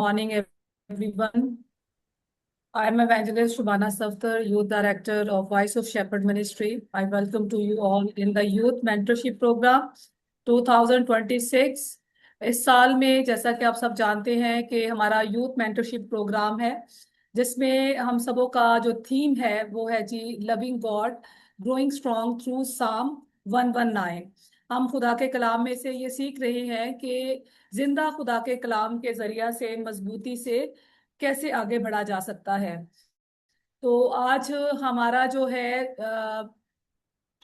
Morning, everyone. I am Evangelist Shubhana Safdar, Youth Director of Voice of Shepherd Ministry. I welcome to you all in the Youth Mentorship Program 2026. इस साल में जैसा कि आप सब जानते हैं कि हमारा यूथ मेंटरशिप प्रोग्राम है, जिसमें हम सबों का जो थीम है वो है जी loving God growing strong through psalm 119। हम खुदा के कलाम में से ये सीख रहे हैं कि जिंदा खुदा के कलाम के जरिया से मजबूती से कैसे आगे बढ़ा जा सकता है। तो आज हमारा जो है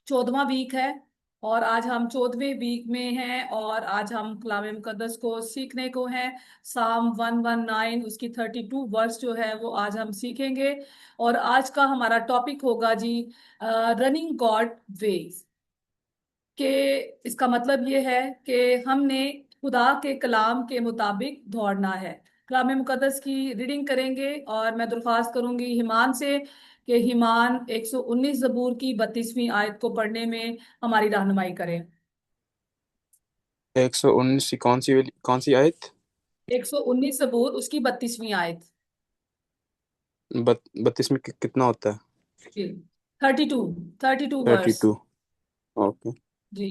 14वां वीक है, और आज हम 14वें वीक में हैं, और आज हम कलाम मुकद्दस को सीखने को हैं। साम 119 उसकी 32 वर्स जो है वो आज हम सीखेंगे। और आज का हमारा टॉपिक होगा जी रनिंग गॉड वेज। कि इसका मतलब ये है कि हमने खुदा के कलाम के मुताबिक दौड़ना है। कलाम मुकद्दस की रीडिंग करेंगे, और मैं दरख्वास्त करूंगी हीमान से कि हीमान 119 जबूर की 32वीं आयत को पढ़ने में हमारी रहनुमाई करें। 119 की कौन सी आयत? 119 जबूर उसकी 32वीं आयत। 32 में कितना होता है? 32, 32 वर्स। 32। ओके। जी।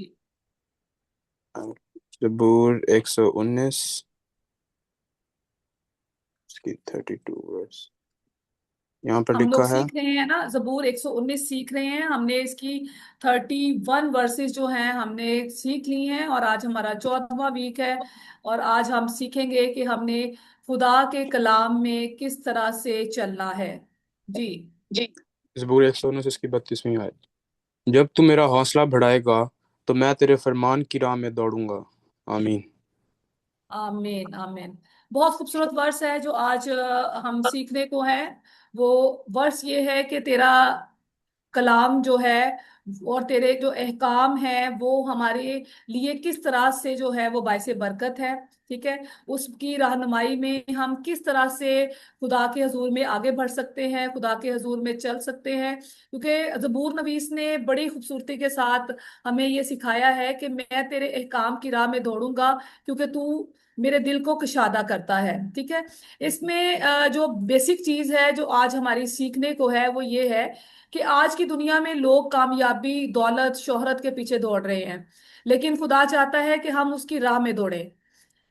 जबूर 119 की 32 वर्स यहाँ पर हम लिखा लोग है। सीख रहे हैं ना, जबूर 119 सीख रहे हैं। हमने इसकी 31 वर्सेस जो हैं हमने सीख ली हैं, और आज हमारा 14वां वीक है। और आज हम सीखेंगे कि हमने खुदा के कलाम में किस तरह से चलना है। जी। जी। जबूर 119 की 32वीं आयत। जब तू मेरा हौसला बढ़ाएगा तो मैं तेरे फरमान की राह में दौड़ूंगा। आमीन। आमीन आमीन। बहुत खूबसूरत वर्स है जो आज हम सीखने को है। वो वर्स ये है कि तेरा कलाम जो है और तेरे जो अहकाम है वो हमारे लिए किस तरह से जो है वो बायसे बरकत है। ठीक है। उसकी रहनुमाई में हम किस तरह से खुदा के हजूर में आगे बढ़ सकते हैं, खुदा के हजूर में चल सकते हैं। क्योंकि जबूर नवीस ने बड़ी खूबसूरती के साथ हमें ये सिखाया है कि मैं तेरे अहकाम की राह में दौड़ूंगा, क्योंकि तू मेरे दिल को कुशादा करता है। ठीक है। इसमें जो बेसिक चीज है जो आज हमारी सीखने को है वो ये है कि आज की दुनिया में लोग कामयाबी, दौलत, शोहरत के पीछे दौड़ रहे हैं, लेकिन खुदा चाहता है कि हम उसकी राह में दौड़े।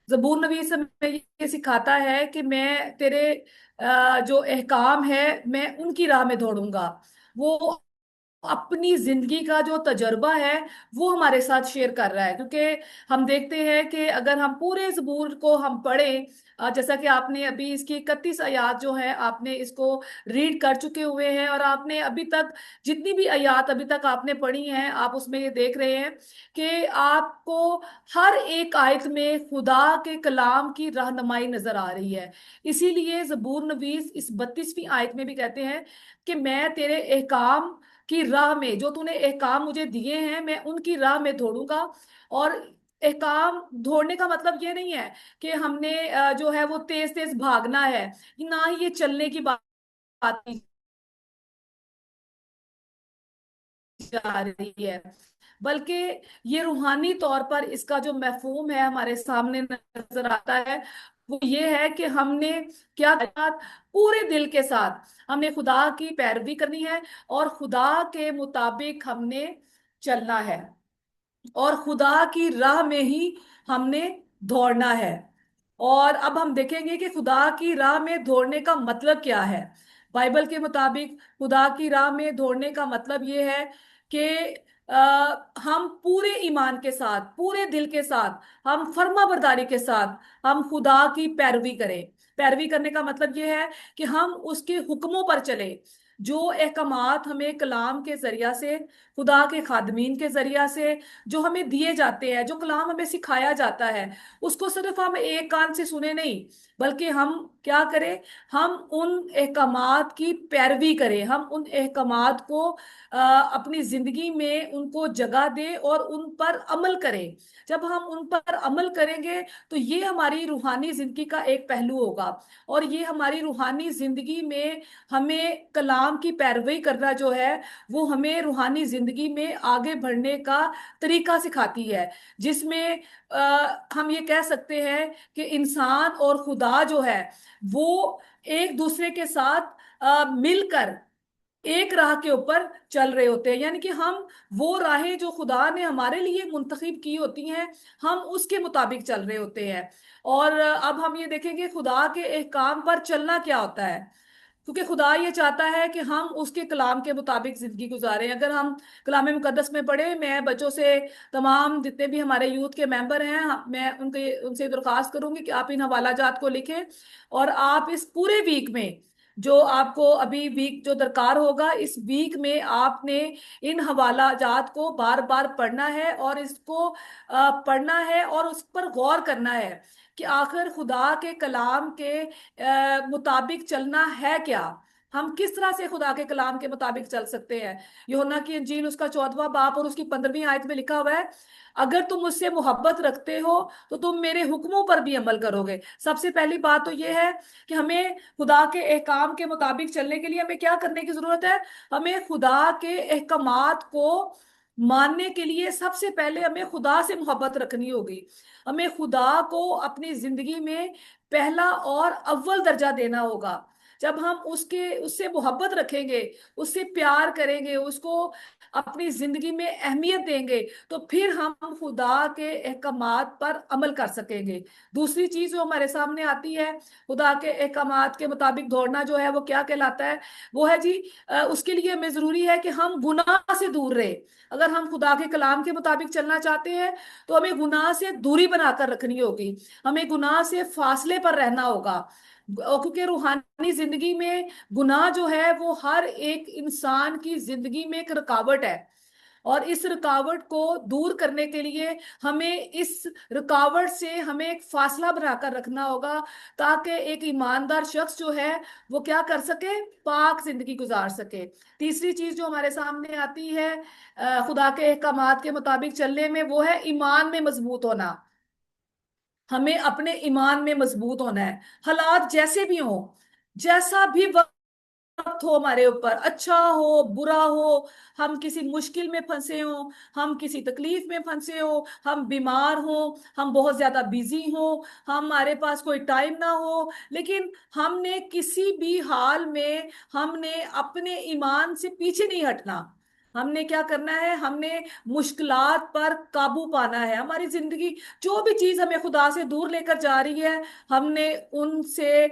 जबूर नबी हमें ये सिखाता है कि मैं तेरे जो अहकाम है मैं उनकी राह में दौड़ूंगा। वो अपनी जिंदगी का जो तजर्बा है वो हमारे साथ शेयर कर रहा है। क्योंकि हम देखते हैं कि अगर हम पूरे ज़बूर को हम पढ़ें, जैसा कि आपने अभी इसकी 31 आयात जो है आपने इसको रीड कर चुके हुए हैं, और आपने अभी तक जितनी भी आयात अभी तक आपने पढ़ी हैं आप उसमें ये देख रहे हैं कि आपको हर एक आयत में खुदा के कलाम की रहनुमाई नजर आ रही है। इसीलिए ज़बूर नवीस इस 32वीं आयत में भी कहते हैं कि मैं तेरे अहकाम की राह में, जो तूने एहकाम मुझे दिए हैं मैं उनकी राह में दौड़ूंगा। और एहकाम दौड़ने का मतलब ये नहीं है कि हमने जो है वो तेज तेज भागना है, ना ही ये चलने की बात की जा रही है, बल्कि ये रूहानी तौर पर इसका जो मफहूम है हमारे सामने नजर आता है। वो ये है कि हमने क्या करना, पूरे दिल के साथ हमने खुदा की पैरवी करनी है, और खुदा के मुताबिक हमने चलना है, और खुदा की राह में ही हमने दौड़ना है। और अब हम देखेंगे कि खुदा की राह में दौड़ने का मतलब क्या है। बाइबल के मुताबिक खुदा की राह में दौड़ने का मतलब ये है कि हम पूरे ईमान के साथ, पूरे दिल के साथ, हम फर्मा बरदारी के साथ हम खुदा की पैरवी करें। पैरवी करने का मतलब ये है कि हम उसके हुक्मों पर चले। जो अहकामात हमें कलाम के जरिया से, खुदा के खादमीन के जरिया से जो हमें दिए जाते हैं, जो कलाम हमें सिखाया जाता है, उसको सिर्फ हम एक कान से सुने नहीं, बल्कि हम क्या करें, हम उन अहकामात की पैरवी करें, हम उन अहकामात को अपनी जिंदगी में उनको जगह दें और उन पर अमल करें। जब हम उन पर अमल करेंगे तो ये हमारी रूहानी जिंदगी का एक पहलू होगा, और ये हमारी रूहानी जिंदगी में हमें कलाम की पैरवी करना जो है वो हमें रूहानी जिंदगी जिंदगी में आगे बढ़ने का तरीका सिखाती है, जिसमें हम ये कह सकते हैं कि इंसान और खुदा जो है वो एक दूसरे के साथ मिलकर एक राह के ऊपर चल रहे होते हैं। यानी कि हम वो राहें जो खुदा ने हमारे लिए मुंतखब की होती हैं, हम उसके मुताबिक चल रहे होते हैं। और अब हम ये देखेंगे खुदा के एक काम पर चलना क्या होता है, क्योंकि खुदा ये चाहता है कि हम उसके कलाम के मुताबिक जिंदगी गुजारें। अगर हम कलाम मुकद्दस में पढ़े, मैं बच्चों से, तमाम जितने भी हमारे यूथ के मेंबर हैं, मैं उनसे दरख्वास्त करूंगी कि आप इन हवाला जात को लिखें, और आप इस पूरे वीक में, जो आपको अभी वीक जो दरकार होगा, इस वीक में आपने इन हवाला जात को बार बार पढ़ना है, और इसको पढ़ना है और उस पर गौर करना है कि आखिर खुदा के कलाम के मुताबिक चलना है क्या। हम किस तरह से खुदा के कलाम के मुताबिक चल सकते हैं। यूहन्ना की इंजील उसका 14वां बाब और उसकी 15वीं आयत में लिखा हुआ है, अगर तुम मुझसे मोहब्बत रखते हो तो तुम मेरे हुक्मों पर भी अमल करोगे। सबसे पहली बात तो यह है कि हमें खुदा के एहकाम के मुताबिक चलने के लिए हमें क्या करने की जरूरत है। हमें खुदा के एहकामात को मानने के लिए सबसे पहले हमें खुदा से मोहब्बत रखनी होगी। हमें खुदा को अपनी जिंदगी में पहला और अव्वल दर्जा देना होगा। जब हम उससे मोहब्बत रखेंगे, उससे प्यार करेंगे, उसको अपनी जिंदगी में अहमियत देंगे, तो फिर हम खुदा के अहकामात पर अमल कर सकेंगे। दूसरी चीज जो हमारे सामने आती है, खुदा के अहकामात के मुताबिक दौड़ना जो है वो क्या कहलाता है, वो है जी, उसके लिए हमें जरूरी है कि हम गुनाह से दूर रहे। अगर हम खुदा के कलाम के मुताबिक चलना चाहते हैं तो हमें गुनाह से दूरी बनाकर रखनी होगी, हमें गुनाह से फासले पर रहना होगा। क्योंकि रूहानी जिंदगी में गुनाह जो है वो हर एक इंसान की जिंदगी में एक रुकावट है, और इस रुकावट को दूर करने के लिए हमें इस रुकावट से हमें एक फासला बनाकर रखना होगा, ताकि एक ईमानदार शख्स जो है वो क्या कर सके, पाक जिंदगी गुजार सके। तीसरी चीज जो हमारे सामने आती है खुदा के अहकामात के मुताबिक चलने में, वो है ईमान में मजबूत होना। हमें अपने ईमान में मजबूत होना है, हालात जैसे भी हो, जैसा भी वक्त हो हमारे ऊपर, अच्छा हो बुरा हो, हम किसी मुश्किल में फंसे हो, हम किसी तकलीफ में फंसे हो, हम बीमार हो, हम बहुत ज्यादा बिजी हो, हमारे पास कोई टाइम ना हो, लेकिन हमने किसी भी हाल में हमने अपने ईमान से पीछे नहीं हटना। हमने क्या करना है, हमने मुश्किलात पर काबू पाना है। हमारी जिंदगी जो भी चीज हमें खुदा से दूर लेकर जा रही है, हमने उनसे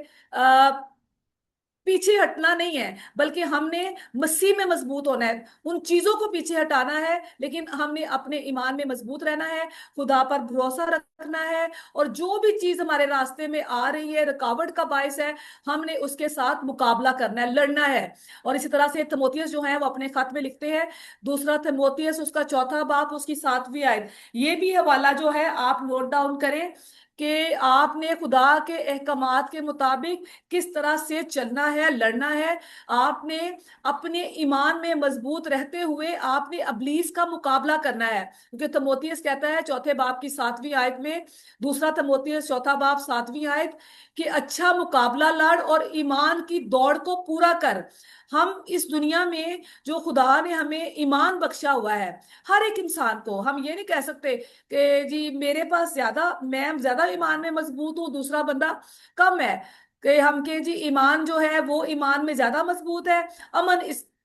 पीछे हटना नहीं है, बल्कि हमने मसीह में मजबूत होना है। उन चीजों को पीछे हटाना है, लेकिन हमने अपने ईमान में मजबूत रहना है, खुदा पर भरोसा रखना है, और जो भी चीज हमारे रास्ते में आ रही है, रुकावट का बायस है, हमने उसके साथ मुकाबला करना है, लड़ना है। और इसी तरह से थिमोथियस जो है वो अपने खत में लिखते हैं, दूसरा थिमोथियस उसका 4वां बाब उसकी 7वीं आयत, ये भी हवाला जो है आप नोट डाउन करें कि आपने खुदा के अहकामात के मुताबिक किस तरह से चलना है, लड़ना है। आपने अपने ईमान में मजबूत रहते हुए आपने अबलीस का मुकाबला करना है, क्योंकि तिमोथियस कहता है 4 बाब की 7वीं आयत में, दूसरा तिमोथियस 4 बाब 7वीं आयत, कि अच्छा मुकाबला लड़ और ईमान की दौड़ को पूरा कर। हम इस दुनिया में जो खुदा ने हमें ईमान बख्शा हुआ है, हर एक इंसान को, हम ये नहीं कह सकते कि जी मेरे पास ज्यादा, मैं ज्यादा ईमान में मजबूत हूँ, दूसरा बंदा कम है, कि हम के जी ईमान जो है वो ईमान में ज्यादा मजबूत है, अमन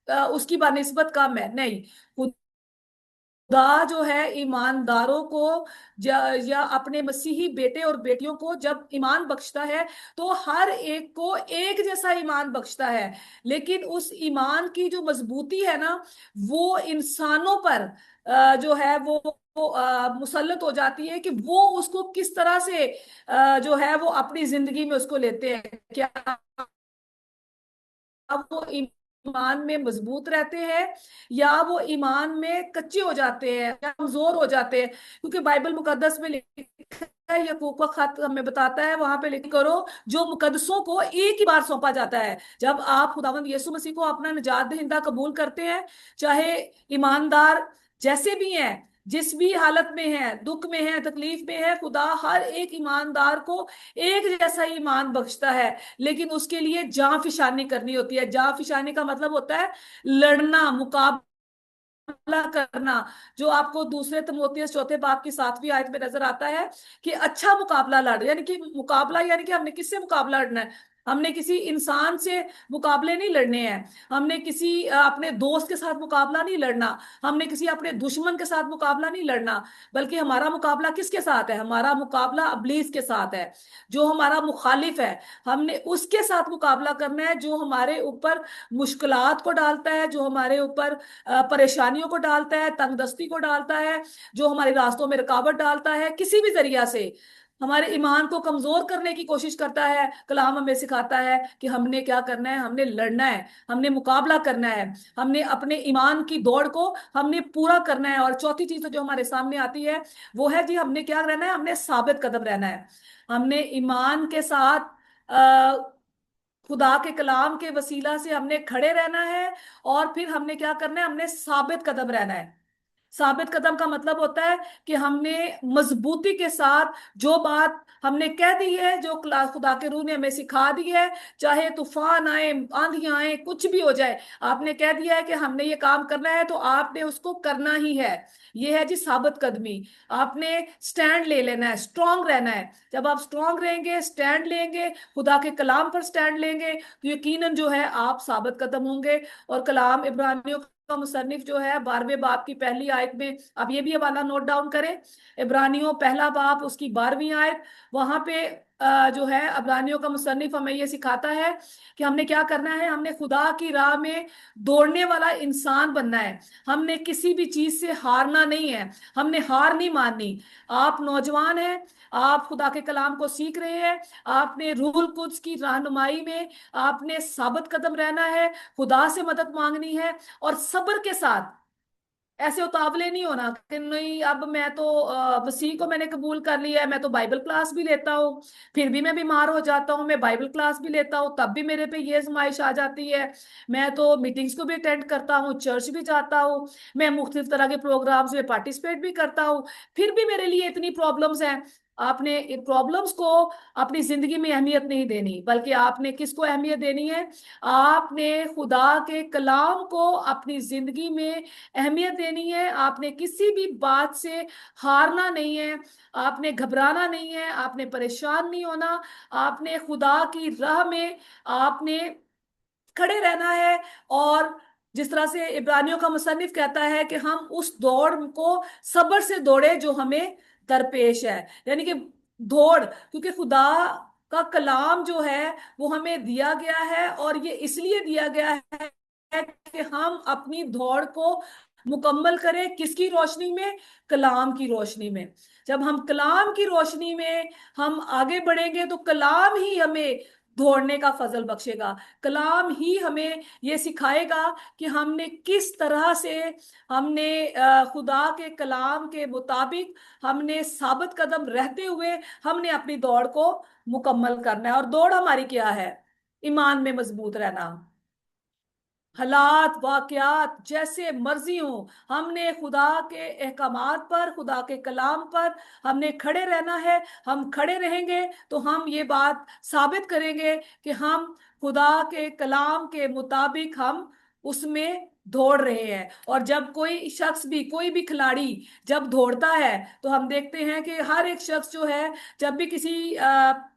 उसकी बानिस्बत कम है। नहीं, खुदा जो है ईमानदारों को या अपने मसीही बेटे और बेटियों को जब ईमान बख्शता है, तो हर एक को एक जैसा ईमान बख्शता है। लेकिन उस ईमान की जो मजबूती है ना, वो इंसानों पर जो है वो मुसल्लत हो जाती है, कि वो उसको किस तरह से जो है वो अपनी जिंदगी में उसको लेते हैं। क्या अब वो ईमान में मजबूत रहते हैं, या वो ईमान में कच्चे हो जाते हैं या कमजोर हो जाते हैं। क्योंकि बाइबल मुकद्दस में लिखा है, याकूब का खत हमें बताता है, वहां पे लिख करो जो मुकद्दसों को एक ही बार सौंपा जाता है। जब आप खुदावंद यीशु मसीह को अपना निजात दहिंदा कबूल करते हैं, चाहे ईमानदार जैसे भी हैं, जिस भी हालत में है, दुख में है, तकलीफ में है, खुदा हर एक ईमानदार को एक जैसा ईमान बख्शता है। लेकिन उसके लिए जां फिशानी करनी होती है। जां फिशानी का मतलब होता है लड़ना, मुकाबला मुकाबला करना, जो आपको दूसरे तिमोथियस चौथे बाब की 7वीं आयत में नजर आता है कि अच्छा मुकाबला लड़, यानी कि मुकाबला, यानी कि हमने किससे मुकाबला लड़ना है? हमने किसी इंसान से मुकाबले नहीं लड़ने हैं। हमने किसी अपने दोस्त के साथ मुकाबला नहीं लड़ना। हमने किसी अपने दुश्मन के साथ मुकाबला नहीं लड़ना। बल्कि हमारा मुकाबला किसके साथ है? हमारा मुकाबला इब्लीस के साथ है, जो हमारा मुखालिफ है। हमने उसके साथ मुकाबला करना है जो हमारे ऊपर मुश्किलात को डालता है, जो हमारे ऊपर परेशानियों को डालता है, तंगदस्ती को डालता है, जो हमारे रास्तों में रुकावट डालता है किसी भी जरिया से, हमारे ईमान को कमजोर करने की कोशिश करता है। कलाम हमें सिखाता है कि हमने क्या करना है, हमने लड़ना है, हमने मुकाबला करना है, हमने अपने ईमान की दौड़ को हमने पूरा करना है। और चौथी चीज तो जो हमारे सामने आती है वो है जी, हमने क्या रहना है? हमने साबित कदम रहना है। हमने ईमान के साथ खुदा के कलाम के वसीला से हमने खड़े रहना है। और फिर हमने क्या करना है? हमने साबित कदम रहना है। साबित कदम का मतलब होता है कि हमने मजबूती के साथ जो बात हमने कह दी है, जो खुदा के रूह ने हमें सिखा दी है, चाहे तूफान आए, आंधियां आए, कुछ भी हो जाए, आपने कह दिया है कि हमने ये काम करना है तो आपने उसको करना ही है। ये है जी साबित कदमी। आपने स्टैंड ले लेना है, स्ट्रांग रहना है। जब आप स्ट्रांग रहेंगे, स्टैंड लेंगे, खुदा के कलाम पर स्टैंड लेंगे, तो यकीनन जो है आप साबित कदम होंगे। और कलाम इब्रानियों का मुसन्निफ जो है 12वें बाब की पहली आयत में, आप ये भी हवाला नोट डाउन करें, इब्रानियों पहला बाब उसकी 12वीं आयत, वहां पे जो है इब्रानियों का मुसन्निफ हमें ये सिखाता है कि हमने क्या करना है। हमने खुदा की राह में दौड़ने वाला इंसान बनना है। हमने किसी भी चीज से हारना नहीं है, हमने हार नहीं माननी। आप नौजवान हैं, आप खुदा के कलाम को सीख रहे हैं, आपने रूहुल कुद्स की रहनुमाई में आपने साबित कदम रहना है, खुदा से मदद मांगनी है। और सब्र के साथ, ऐसे उतावले नहीं होना कि नहीं अब मैं तो मसीह को मैंने कबूल कर लिया है, मैं तो बाइबल क्लास भी लेता हूँ, फिर भी मैं बीमार हो जाता हूँ, मैं बाइबल क्लास भी लेता हूँ तब भी मेरे पे ये आजमाइश आ जाती है, मैं तो मीटिंग्स को भी अटेंड करता हूँ, चर्च भी जाता हूँ, मैं मुख्तलिफ तरह के प्रोग्राम्स में पार्टिसिपेट भी करता हूँ, फिर भी मेरे लिए इतनी प्रॉब्लम्स हैं। आपने प्रॉब्लम्स को अपनी जिंदगी में अहमियत नहीं देनी, बल्कि आपने किसको अहमियत देनी है? आपने खुदा के कलाम को अपनी जिंदगी में अहमियत देनी है। आपने किसी भी बात से हारना नहीं है, आपने घबराना नहीं है, आपने परेशान नहीं होना। आपने खुदा की राह में आपने खड़े रहना है। और जिस तरह से इब्रानियों का मुसन्निफ कहता है कि हम उस दौड़ को सब्र से दौड़े जो हमें दरपेश है, यानी कि दौड़, क्योंकि खुदा का कलाम जो है वो हमें दिया गया है, और ये इसलिए दिया गया है कि हम अपनी दौड़ को मुकम्मल करें। किसकी रोशनी में? कलाम की रोशनी में। जब हम कलाम की रोशनी में हम आगे बढ़ेंगे तो कलाम ही हमें दौड़ने का फजल बख्शेगा। कलाम ही हमें ये सिखाएगा कि हमने किस तरह से हमने खुदा के कलाम के मुताबिक हमने साबित कदम रहते हुए हमने अपनी दौड़ को मुकम्मल करना है। और दौड़ हमारी क्या है? ईमान में मजबूत रहना। हालात वाकयात जैसे मर्जी हो, हमने खुदा के अहकामात पर, खुदा के कलाम पर हमने खड़े रहना है। हम खड़े रहेंगे तो हम ये बात साबित करेंगे कि हम खुदा के कलाम के मुताबिक हम उसमें दौड़ रहे हैं। और जब कोई शख्स भी, कोई भी खिलाड़ी जब दौड़ता है तो हम देखते हैं कि हर एक शख्स जो है, जब भी किसी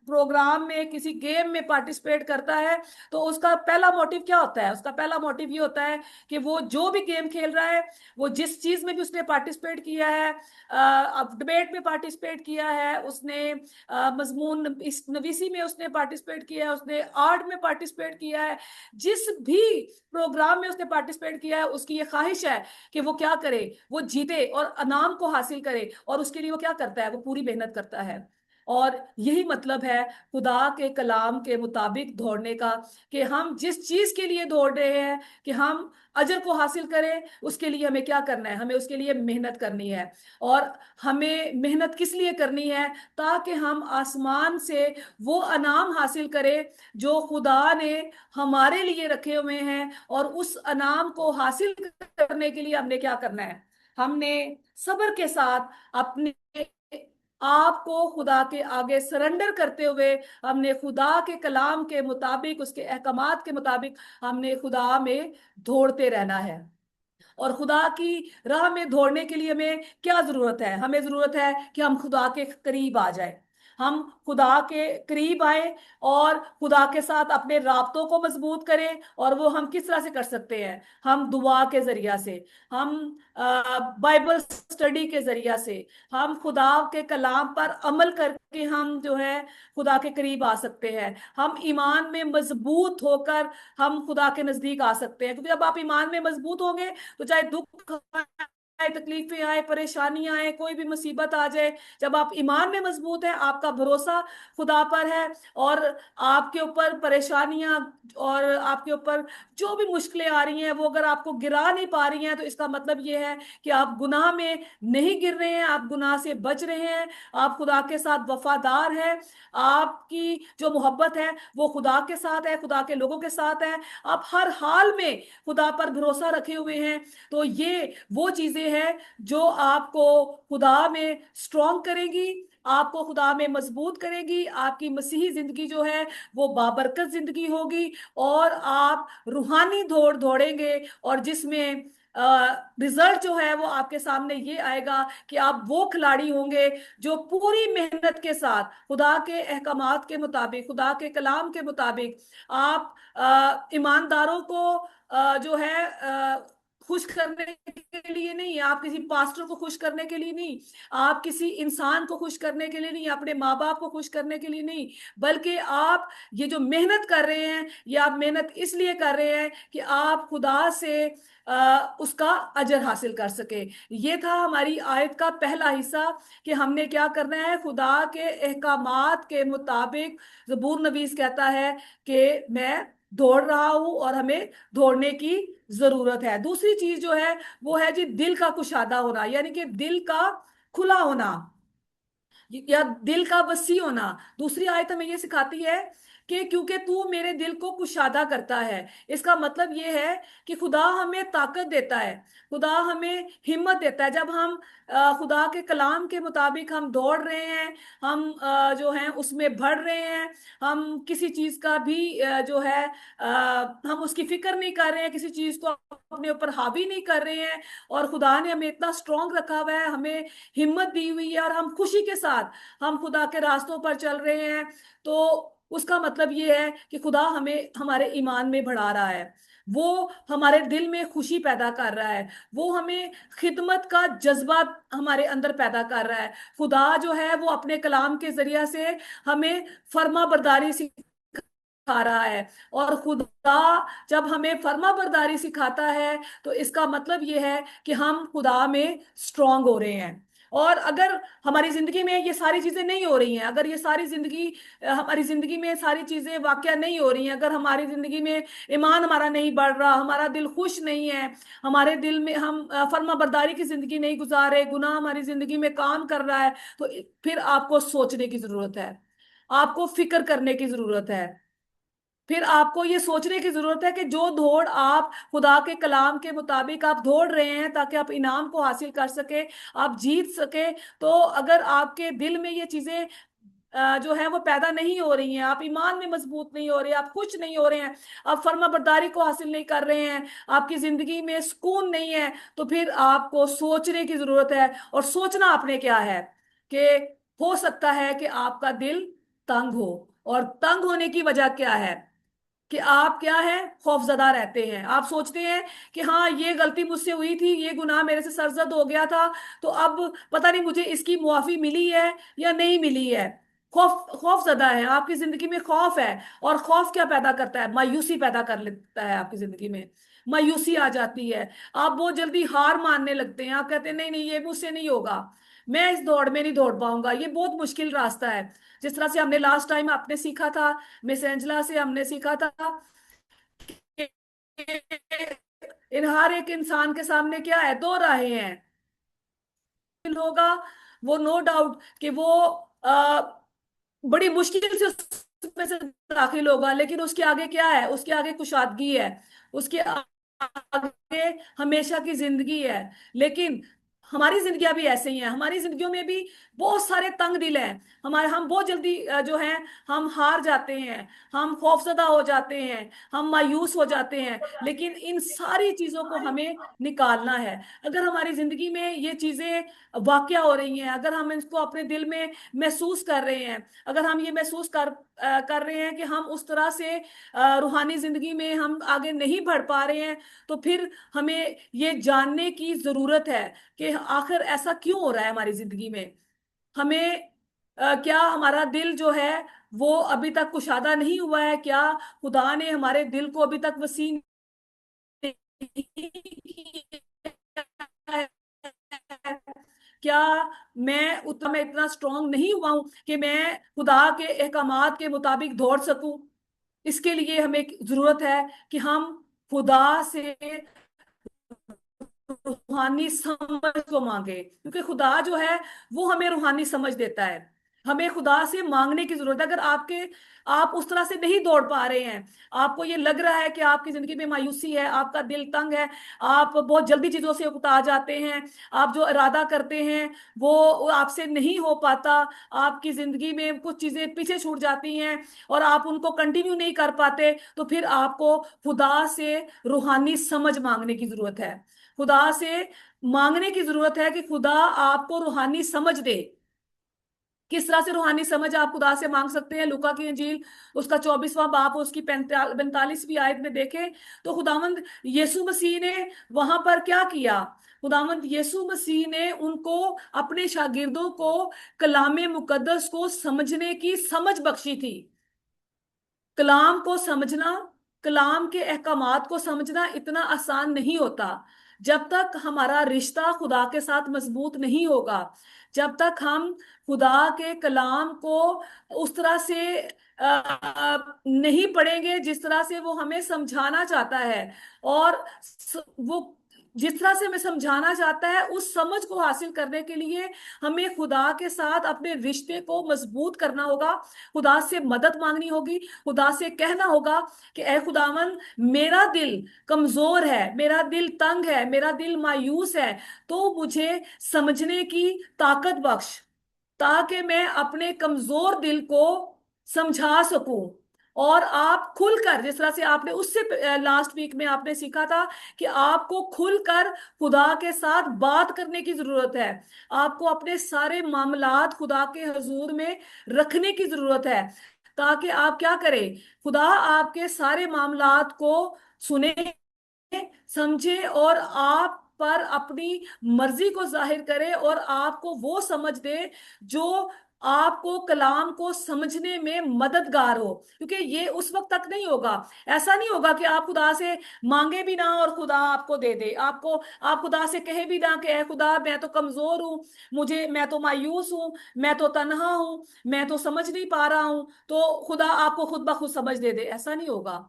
प्रोग्राम में, किसी गेम में पार्टिसिपेट करता है, तो उसका पहला मोटिव क्या होता है? उसका पहला मोटिव ये होता है कि वो जो भी गेम खेल रहा है, वो जिस चीज में भी उसने पार्टिसिपेट किया है, अब डिबेट में पार्टिसिपेट किया है उसने, मजमून इस नवीसी में उसने पार्टिसिपेट किया है, उसने आर्ट में पार्टिसिपेट किया है, जिस भी प्रोग्राम में उसने पार्टिसिपेट किया है, उसकी ये ख्वाहिश है कि वो क्या करे, वो जीते और इनाम को हासिल करे। और उसके लिए वो क्या करता है? वो पूरी मेहनत करता है। और यही मतलब है खुदा के कलाम के मुताबिक दौड़ने का, कि हम जिस चीज के लिए दौड़ रहे हैं कि हम अजर को हासिल करें, उसके लिए हमें क्या करना है? हमें उसके लिए मेहनत करनी है। और हमें मेहनत किस लिए करनी है? ताकि हम आसमान से वो अनाम हासिल करें जो खुदा ने हमारे लिए रखे हुए हैं। और उस अनाम को हासिल करने के लिए हमने क्या करना है? हमने सब्र के साथ अपने आपको खुदा के आगे सरेंडर करते हुए हमने खुदा के कलाम के मुताबिक, उसके अहकामात के मुताबिक हमने खुदा में दौड़ते रहना है। اور خدا کی راہ میں دوڑنے کے لیے ہمیں کیا ضرورت ہے؟ ہمیں ضرورت ہے کہ ہم خدا کے قریب آ جائیں، ہم خدا کے قریب آئیں اور خدا کے ساتھ اپنے رابطوں کو مضبوط کریں۔ اور وہ ہم کس طرح سے کر سکتے ہیں؟ ہم دعا کے ذریعہ سے، ہم بائبل اسٹڈی کے ذریعہ سے، ہم خدا کے کلام پر عمل کر کے ہم جو ہے خدا کے قریب آ سکتے ہیں۔ ہم ایمان میں مضبوط ہو کر ہم خدا کے نزدیک آ سکتے ہیں، کیونکہ جب آپ ایمان میں مضبوط ہوں گے تو چاہے دکھ آئے، تکلیفیں آئے، پریشانیاں آئے، کوئی بھی مصیبت آ جائے، جب آپ ایمان میں مضبوط ہیں، آپ کا بھروسہ خدا پر ہے، اور آپ کے اوپر پریشانیاں اور آپ کے اوپر جو بھی مشکلیں آ رہی ہیں وہ اگر آپ کو گرا نہیں پا رہی ہیں، تو اس کا مطلب یہ ہے کہ آپ گناہ میں نہیں گر رہے ہیں، آپ گناہ سے بچ رہے ہیں، آپ خدا کے ساتھ وفادار ہیں، آپ کی جو محبت ہے وہ خدا کے ساتھ ہے، خدا کے لوگوں کے ساتھ ہے، آپ ہر حال میں خدا پر بھروسہ رکھے ہوئے ہیں۔ تو یہ وہ چیزیں ہیں جو آپ کو خدا میں سٹرونگ کرے گی، آپ کو خدا میں مضبوط کرے گی، آپ کی مسیحی زندگی جو ہے وہ بابرکت زندگی ہوگی، اور آپ روحانی دوڑ دوڑیں گے، اور جس میں رزلٹ جو ہے وہ آپ کے سامنے یہ آئے گا کہ آپ وہ کھلاڑی ہوں گے جو پوری محنت کے ساتھ خدا کے احکامات کے مطابق، خدا کے کلام کے مطابق آپ ایمانداروں کو جو ہے خوش کرنے کے لیے نہیں، آپ کسی پاسٹر کو خوش کرنے کے لیے نہیں، آپ کسی انسان کو خوش کرنے کے لیے نہیں، اپنے ماں باپ کو خوش کرنے کے لیے نہیں، بلکہ آپ یہ جو محنت کر رہے ہیں یہ آپ محنت اس لیے کر رہے ہیں کہ آپ خدا سے اس کا اجر حاصل کر سکے۔ یہ تھا ہماری آیت کا پہلا حصہ کہ ہم نے کیا کرنا ہے، خدا کے احکامات کے مطابق۔ زبور نویس کہتا ہے کہ میں دوڑ رہا ہوں اور ہمیں دوڑنے کی ضرورت ہے۔ دوسری چیز جو ہے وہ ہے جی دل کا کشادہ ہونا، یعنی کہ دل کا کھلا ہونا یا دل کا وسیع ہونا۔ دوسری آیت ہمیں یہ سکھاتی ہے کہ کیونکہ تو میرے دل کو کشادہ کرتا ہے، اس کا مطلب یہ ہے کہ خدا ہمیں طاقت دیتا ہے، خدا ہمیں ہمت دیتا ہے۔ جب ہم خدا کے کلام کے مطابق ہم دوڑ رہے ہیں، ہم جو ہیں اس میں بڑھ رہے ہیں، ہم کسی چیز کا بھی جو ہے ہم اس کی فکر نہیں کر رہے ہیں، کسی چیز کو اپنے اوپر حاوی نہیں کر رہے ہیں، اور خدا نے ہمیں اتنا سٹرونگ رکھا ہوا ہے، ہمیں ہمت دی ہوئی ہے، اور ہم خوشی کے ساتھ ہم خدا کے راستوں پر چل رہے ہیں، تو اس کا مطلب یہ ہے کہ خدا ہمیں ہمارے ایمان میں بڑھا رہا ہے، وہ ہمارے دل میں خوشی پیدا کر رہا ہے، وہ ہمیں خدمت کا جذبہ ہمارے اندر پیدا کر رہا ہے۔ خدا جو ہے وہ اپنے کلام کے ذریعہ سے ہمیں فرما برداری سکھا رہا ہے، اور خدا جب ہمیں فرما برداری سکھاتا ہے تو اس کا مطلب یہ ہے کہ ہم خدا میں سٹرونگ ہو رہے ہیں۔ اور اگر ہماری زندگی میں یہ ساری چیزیں نہیں ہو رہی ہیں، اگر یہ ساری زندگی ہماری زندگی میں ساری چیزیں واقعہ نہیں ہو رہی ہیں، اگر ہماری زندگی میں ایمان ہمارا نہیں بڑھ رہا، ہمارا دل خوش نہیں ہے، ہمارے دل میں ہم فرما برداری کی زندگی نہیں گزار رہے، گناہ ہماری زندگی میں کام کر رہا ہے، تو پھر آپ کو سوچنے کی ضرورت ہے، آپ کو فکر کرنے کی ضرورت ہے، پھر آپ کو یہ سوچنے کی ضرورت ہے کہ جو دوڑ آپ خدا کے کلام کے مطابق آپ دوڑ رہے ہیں تاکہ آپ انعام کو حاصل کر سکے، آپ جیت سکے، تو اگر آپ کے دل میں یہ چیزیں جو ہے وہ پیدا نہیں ہو رہی ہیں، آپ ایمان میں مضبوط نہیں ہو رہے ہیں، آپ خوش نہیں ہو رہے ہیں، آپ فرما برداری کو حاصل نہیں کر رہے ہیں، آپ کی زندگی میں سکون نہیں ہے، تو پھر آپ کو سوچنے کی ضرورت ہے۔ اور سوچنا آپ نے کیا ہے کہ ہو سکتا ہے کہ آپ کا دل تنگ ہو، اور تنگ ہونے کی وجہ کیا ہے کہ آپ کیا ہے، خوف زدہ رہتے ہیں، آپ سوچتے ہیں کہ ہاں یہ غلطی مجھ سے ہوئی تھی، یہ گناہ میرے سے سرزد ہو گیا تھا، تو اب پتہ نہیں مجھے اس کی معافی ملی ہے یا نہیں ملی ہے۔ خوف زدہ ہے، آپ کی زندگی میں خوف ہے، اور خوف کیا پیدا کرتا ہے؟ مایوسی پیدا کر لیتا ہے، آپ کی زندگی میں مایوسی آ جاتی ہے، آپ بہت جلدی ہار ماننے لگتے ہیں، آپ کہتے ہیں نہیں نہیں یہ مجھ سے نہیں ہوگا، میں اس دوڑ میں نہیں دوڑ پاؤں گا، یہ بہت مشکل راستہ ہے۔ جس طرح سے ہم نے لاسٹ ٹائم آپ نے سیکھا تھا، مس اینجلا سے ہم نے سیکھا تھا کہ ان ہر ایک انسان کے سامنے کیا ہے، دو راہیں ہیں، ہوگا وہ نو ڈاؤٹ کہ وہ بڑی مشکل سے اس میں سے داخل ہوگا، لیکن اس کے آگے کیا ہے؟ اس کے آگے کشادگی ہے، اس کے آگے ہمیشہ کی زندگی ہے۔ لیکن ہماری زندگیاں بھی ایسے ہی ہیں، ہماری زندگیوں میں بھی بہت سارے تنگ دل ہیں، ہم بہت جلدی جو ہیں ہم ہار جاتے ہیں، ہم خوفزدہ ہو جاتے ہیں، ہم مایوس ہو جاتے ہیں، لیکن ان ساری چیزوں کو ہمیں نکالنا ہے۔ اگر ہماری زندگی میں یہ چیزیں واقع ہو رہی ہیں، اگر ہم اس کو اپنے دل میں محسوس کر رہے ہیں، اگر ہم یہ محسوس کر رہے ہیں کہ ہم اس طرح سے روحانی زندگی میں ہم آگے نہیں بڑھ پا رہے ہیں، تو پھر ہمیں یہ جاننے کی ضرورت ہے کہ آخر ایسا کیوں ہو رہا ہے ہماری زندگی میں۔ ہمیں کیا ہمارا دل جو ہے وہ ابھی تک کشادہ نہیں ہوا ہے؟ کیا خدا نے ہمارے دل کو ابھی تک وسیع نہیں کیا ہے؟ کیا میں اتنا اسٹرانگ نہیں ہوا ہوں کہ میں خدا کے احکامات کے مطابق دوڑ سکوں؟ اس کے لیے ہمیں ضرورت ہے کہ ہم خدا سے روحانی سمجھ کو مانگے، کیونکہ خدا جو ہے وہ ہمیں روحانی سمجھ دیتا ہے۔ ہمیں خدا سے مانگنے کی ضرورت ہے۔ اگر آپ اس طرح سے نہیں دوڑ پا رہے ہیں، آپ کو یہ لگ رہا ہے کہ آپ کی زندگی میں مایوسی ہے، آپ کا دل تنگ ہے، آپ بہت جلدی چیزوں سے اکتا جاتے ہیں، آپ جو ارادہ کرتے ہیں وہ آپ سے نہیں ہو پاتا، آپ کی زندگی میں کچھ چیزیں پیچھے چھوٹ جاتی ہیں اور آپ ان کو کنٹینیو نہیں کر پاتے، تو پھر آپ کو خدا سے روحانی سمجھ مانگنے کی ضرورت ہے۔ خدا سے مانگنے کی ضرورت ہے کہ خدا آپ کو روحانی سمجھ دے۔ کس طرح سے روحانی سمجھ آپ خدا سے مانگ سکتے ہیں؟ لوکا کی انجیل اس کا 24واں باب اس کی 45ویں آیت میں دیکھیں تو خداوند یسوع مسیح نے وہاں پر کیا کیا؟ خداوند یسوع مسیح نے ان کو، اپنے شاگردوں کو، کلام مقدس کو سمجھنے کی سمجھ بخشی تھی۔ کلام کو سمجھنا، کلام کے احکامات کو سمجھنا اتنا آسان نہیں ہوتا جب تک ہمارا رشتہ خدا کے ساتھ مضبوط نہیں ہوگا، جب تک ہم خدا کے کلام کو اس طرح سے نہیں پڑھیں گے جس طرح سے وہ ہمیں سمجھانا چاہتا ہے، اور وہ جس طرح سے ہمیں سمجھانا چاہتا ہے اس سمجھ کو حاصل کرنے کے لیے ہمیں خدا کے ساتھ اپنے رشتے کو مضبوط کرنا ہوگا، خدا سے مدد مانگنی ہوگی، خدا سے کہنا ہوگا کہ اے خداون، میرا دل کمزور ہے، میرا دل تنگ ہے، میرا دل مایوس ہے، تو مجھے سمجھنے کی طاقت بخش، تاکہ میں اپنے کمزور دل کو سمجھا سکوں۔ اور آپ کھل کر، جس طرح سے آپ نے اس سے لاسٹ ویک میں آپ نے سیکھا تھا کہ آپ کو کھل کر خدا کے ساتھ بات کرنے کی ضرورت ہے، آپ کو اپنے سارے معاملات خدا کے حضور میں رکھنے کی ضرورت ہے، تاکہ آپ کیا کریں؟ خدا آپ کے سارے معاملات کو سنے، سمجھے اور آپ پر اپنی مرضی کو ظاہر کرے، اور آپ کو وہ سمجھ دے جو آپ کو کلام کو سمجھنے میں مددگار ہو۔ کیونکہ یہ اس وقت تک نہیں ہوگا، ایسا نہیں ہوگا کہ آپ خدا سے مانگے بھی نہ اور خدا آپ کو دے دے، آپ خدا سے کہے بھی نہ کہ اے خدا میں تو کمزور ہوں، میں تو مایوس ہوں، میں تو تنہا ہوں، میں تو سمجھ نہیں پا رہا ہوں، تو خدا آپ کو خود بخود سمجھ دے دے، ایسا نہیں ہوگا۔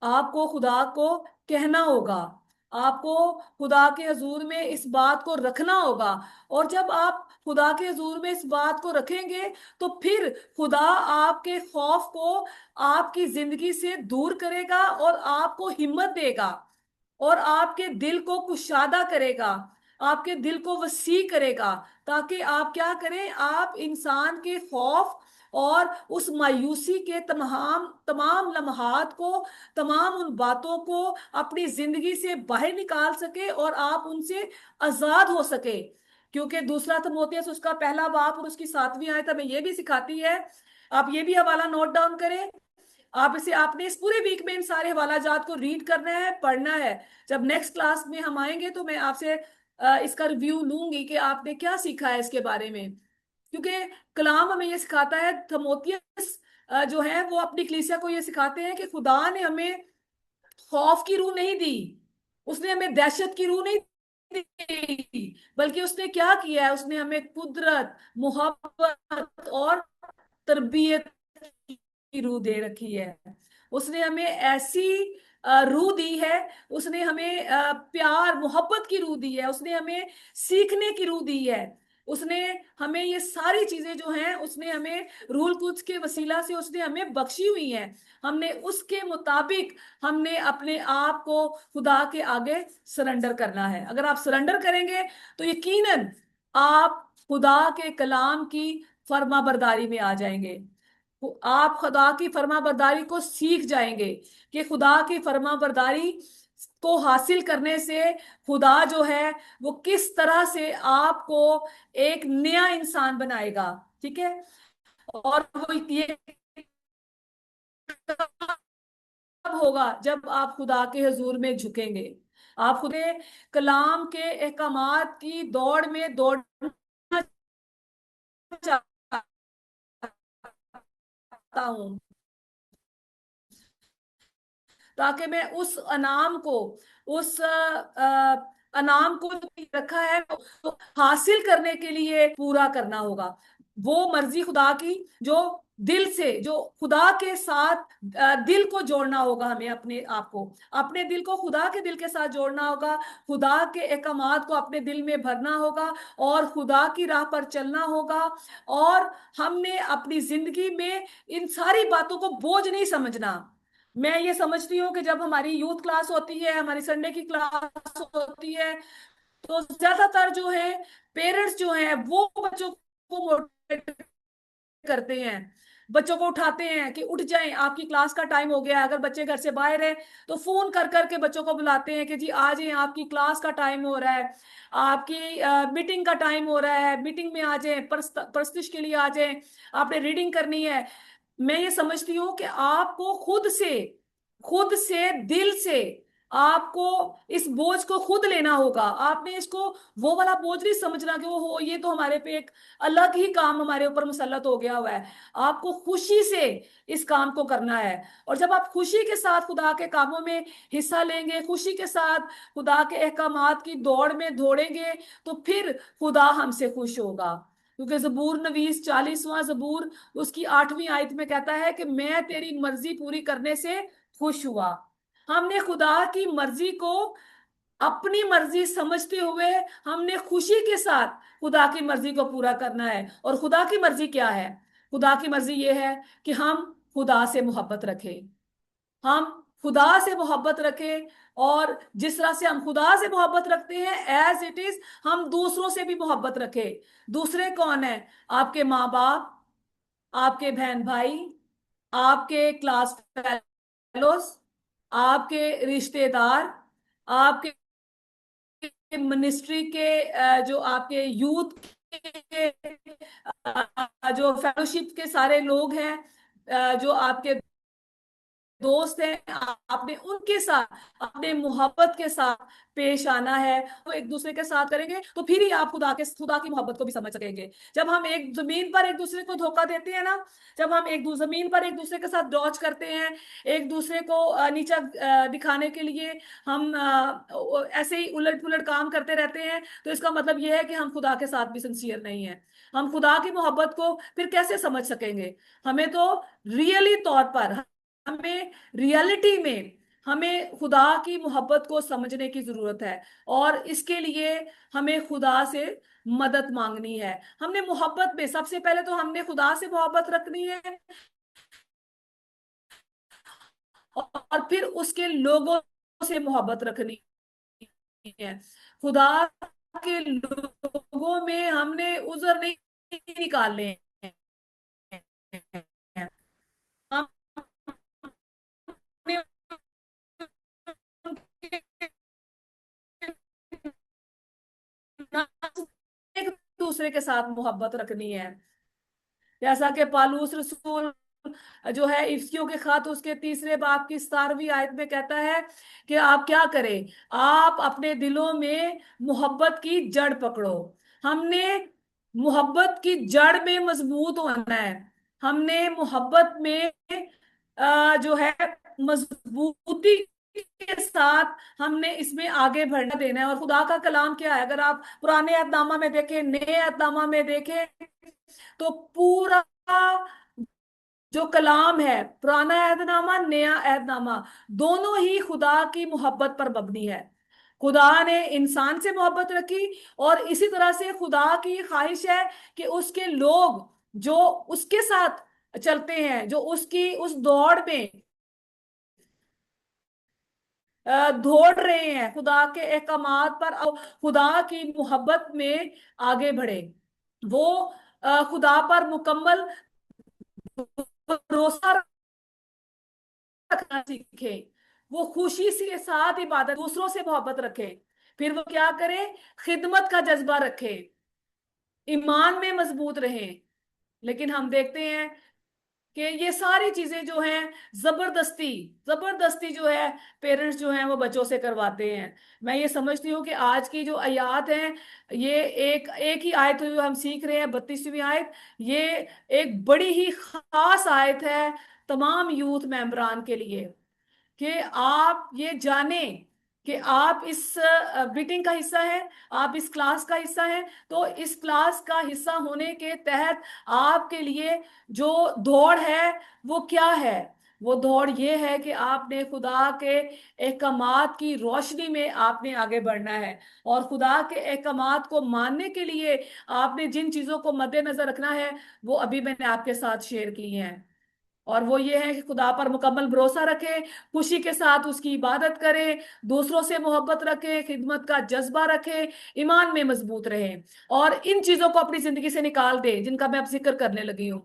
آپ کو خدا کو کہنا ہوگا، آپ کو خدا کے حضور میں اس بات کو رکھنا ہوگا، اور جب آپ خدا کے حضور میں اس بات کو رکھیں گے تو پھر خدا آپ کے خوف کو آپ کی زندگی سے دور کرے گا اور آپ کو ہمت دے گا، اور آپ کے دل کو کشادہ کرے گا، آپ کے دل کو وسیع کرے گا، تاکہ آپ کیا کریں؟ آپ انسان کے خوف اور اس مایوسی کے تمام تمام لمحات کو، تمام ان باتوں کو اپنی زندگی سے باہر نکال سکے اور آپ ان سے آزاد ہو سکے۔ کیونکہ دوسرا تموتھیوس اس کا پہلا باب اور اس کی 7ویں آیت ہمیں یہ بھی سکھاتی ہے، آپ یہ بھی حوالہ نوٹ ڈاؤن کریں، آپ نے اس پورے ویک میں ان سارے حوالہ جات کو ریڈ کرنا ہے، پڑھنا ہے۔ جب نیکسٹ کلاس میں ہم آئیں گے تو میں آپ سے اس کا ریویو لوں گی کہ آپ نے کیا سیکھا ہے اس کے بارے میں، کیونکہ کلام ہمیں یہ سکھاتا ہے، تموتھیوس جو ہے وہ اپنی کلیسیا کو یہ سکھاتے ہیں کہ خدا نے ہمیں خوف کی روح نہیں دی، اس نے ہمیں دہشت کی روح نہیں دی، بلکہ اس نے کیا کیا ہے؟ اس نے ہمیں قدرت، محبت اور تربیت کی روح دے رکھی ہے۔ اس نے ہمیں ایسی روح دی ہے، اس نے ہمیں پیار محبت کی روح دی ہے، اس نے ہمیں سیکھنے کی روح دی ہے، उसने हमें ये सारी चीजें जो हैं उसने हमें रूल कुछ के वसीला से उसने हमें बख्शी हुई हैं। हमने उसके मुताबिक हमने अपने आप को खुदा के आगे सरेंडर करना है। अगर आप सरेंडर करेंगे तो यकीनन आप खुदा के कलाम की फर्मा बरदारी में आ जाएंगे। आप खुदा की फर्मा बरदारी को सीख जाएंगे कि खुदा की फर्मा बरदारी को हासिल करने से खुदा जो है वो किस तरह से आपको एक नया इंसान बनाएगा। ठीक है। और वो ये कब होगा? जब आप खुदा के हुजूर में झुकेंगे। आप खुद कलाम के अहकामात की दौड़ में दौड़ना चाहता हूँ, ताकि मैं उस अनाम को, उस अनाम को जो रखा है तो हासिल करने के लिए पूरा करना होगा। वो मर्जी खुदा की जो दिल से, जो खुदा के साथ दिल को जोड़ना होगा। हमें अपने आप को, अपने दिल को खुदा के दिल के साथ जोड़ना होगा। खुदा के अहकामात को अपने दिल में भरना होगा और खुदा की राह पर चलना होगा। और हमने अपनी जिंदगी में इन सारी बातों को बोझ नहीं समझना। मैं ये समझती हूँ कि जब हमारी यूथ क्लास होती है, हमारी संडे की क्लास होती है, तो ज्यादातर जो है पेरेंट्स जो है वो बच्चों को मोटिवेट करते हैं। बच्चों को उठाते हैं कि उठ जाएं, आपकी क्लास का टाइम हो गया है। अगर बच्चे घर से बाहर है तो फोन कर करके बच्चों को बुलाते हैं कि जी आ जाएं, आपकी क्लास का टाइम हो रहा है, आपकी मीटिंग का टाइम हो रहा है, मीटिंग में आ जाएं, प्रस्तुति के लिए आ जाएं, आपने रीडिंग करनी है। मैं ये समझती हूँ कि आपको खुद से दिल से आपको इस बोझ को खुद लेना होगा। आपने इसको वो वाला बोझ नहीं समझना कि वो हो, ये तो हमारे पे एक अलग ही काम हमारे ऊपर मुसल्लत हो गया हुआ है। आपको खुशी से इस काम को करना है। और जब आप खुशी के साथ खुदा के कामों में हिस्सा लेंगे, खुशी के साथ खुदा के अहकामात की दौड़ में दौड़ेंगे, तो फिर खुदा हमसे खुश होगा। क्योंकि जबूर नवीस 40वां जबूर उसकी 8वीं आयत में कहता है कि मैं तेरी मर्जी पूरी करने से खुश हुआ। हमने खुदा की मर्जी को अपनी मर्जी समझते हुए हमने खुशी के साथ खुदा की मर्जी को पूरा करना है। और खुदा की मर्जी क्या है? खुदा की मर्जी ये है कि हम खुदा से मोहब्बत रखें। हम खुदा से मोहब्बत रखें। और जिस तरह से हम खुदा से मोहब्बत रखते हैं एज इट इज हम दूसरों से भी मोहब्बत रखें। दूसरे कौन है? आपके माँ बाप, आपके बहन भाई, आपके क्लास फेलोज, आपके रिश्तेदार, आपके मिनिस्ट्री के जो आपके यूथ के जो फेलोशिप के सारे लोग हैं, जो आपके दोस्त हैं, आपने उनके साथ अपने मोहब्बत के साथ पेश आना है। तो एक दूसरे के साथ करेंगे तो फिर ही आप खुदा की मोहब्बत को भी समझ सकेंगे। जब हम एक जमीन पर एक दूसरे को धोखा देते हैं ना, जब हम जमीन पर एक दूसरे के साथ डॉज करते हैं, एक दूसरे को नीचा दिखाने के लिए हम ऐसे ही उलट पुलट काम करते रहते हैं, तो इसका मतलब यह है कि हम खुदा के साथ भी सिंसियर नहीं है। हम खुदा की मोहब्बत को फिर कैसे समझ सकेंगे? हमें तो रियली तौर पर, हमें रियलिटी में हमें खुदा की मोहब्बत को समझने की जरूरत है। और इसके लिए हमें खुदा से मदद मांगनी है। हमने मोहब्बत में सबसे पहले तो हमने खुदा से मोहब्बत रखनी है और फिर उसके लोगों से मोहब्बत रखनी है। खुदा के लोगों में हमने उज़र नहीं निकालने हैं। हमने एक दूसरे के साथ मोहब्बत रखनी है। जैसा कि पालूस रसूल जो है इफ्सियों के खत उसके 3 बाब की 17वीं आयत में कहता है कि आप क्या करें, आप अपने दिलों में मोहब्बत की जड़ पकड़ो। हमने मोहब्बत की जड़ में मजबूत होना है। हमने मोहब्बत में जो है मजबूती के साथ हमने इसमें आगे बढ़ना देना है। और खुदा का कलाम क्या है? अगर आप पुराने अहदनामा में देखें, नए अहदनामा में देखें, तो पूरा जो कलाम है, पुराना अहदनामा नया अहदनामा, दोनों ही खुदा की मोहब्बत पर मबनी है। خدا نے انسان سے محبت رکھی، اور اسی طرح سے خدا کی خواہش ہے کہ اس کے لوگ جو اس کے ساتھ چلتے ہیں، جو اس کی اس دوڑ میں دوڑ رہے ہیں خدا کے احکامات پر، خدا کی محبت میں آگے بڑھے، وہ خدا پر مکمل بھروسہ رکھنا سیکھے، وہ خوشی کے ساتھ عبادت، دوسروں سے محبت رکھے، پھر وہ کیا کرے، خدمت کا جذبہ رکھے، ایمان میں مضبوط رہیں۔ لیکن ہم دیکھتے ہیں کہ یہ ساری چیزیں جو ہیں زبردستی زبردستی جو ہے پیرنٹس جو ہیں وہ بچوں سے کرواتے ہیں۔ میں یہ سمجھتی ہوں کہ آج کی جو آیات ہیں، یہ ایک ایک ہی آیت جو ہم سیکھ رہے ہیں، 32ویں آیت، یہ ایک بڑی ہی خاص آیت ہے تمام یوتھ ممبران کے لیے، کہ آپ یہ جانیں کہ آپ اس میٹنگ کا حصہ ہیں، آپ اس کلاس کا حصہ ہیں، تو اس کلاس کا حصہ ہونے کے تحت آپ کے لیے جو دوڑ ہے وہ کیا ہے؟ وہ دوڑ یہ ہے کہ آپ نے خدا کے احکامات کی روشنی میں آپ نے آگے بڑھنا ہے، اور خدا کے احکامات کو ماننے کے لیے آپ نے جن چیزوں کو مد نظر رکھنا ہے وہ ابھی میں نے آپ کے ساتھ شیئر کی ہیں، اور وہ یہ ہے کہ خدا پر مکمل بھروسہ رکھے، خوشی کے ساتھ اس کی عبادت کرے، دوسروں سے محبت رکھے، خدمت کا جذبہ رکھے، ایمان میں مضبوط رہے، اور ان چیزوں کو اپنی زندگی سے نکال دے جن کا میں اب ذکر کرنے لگی ہوں۔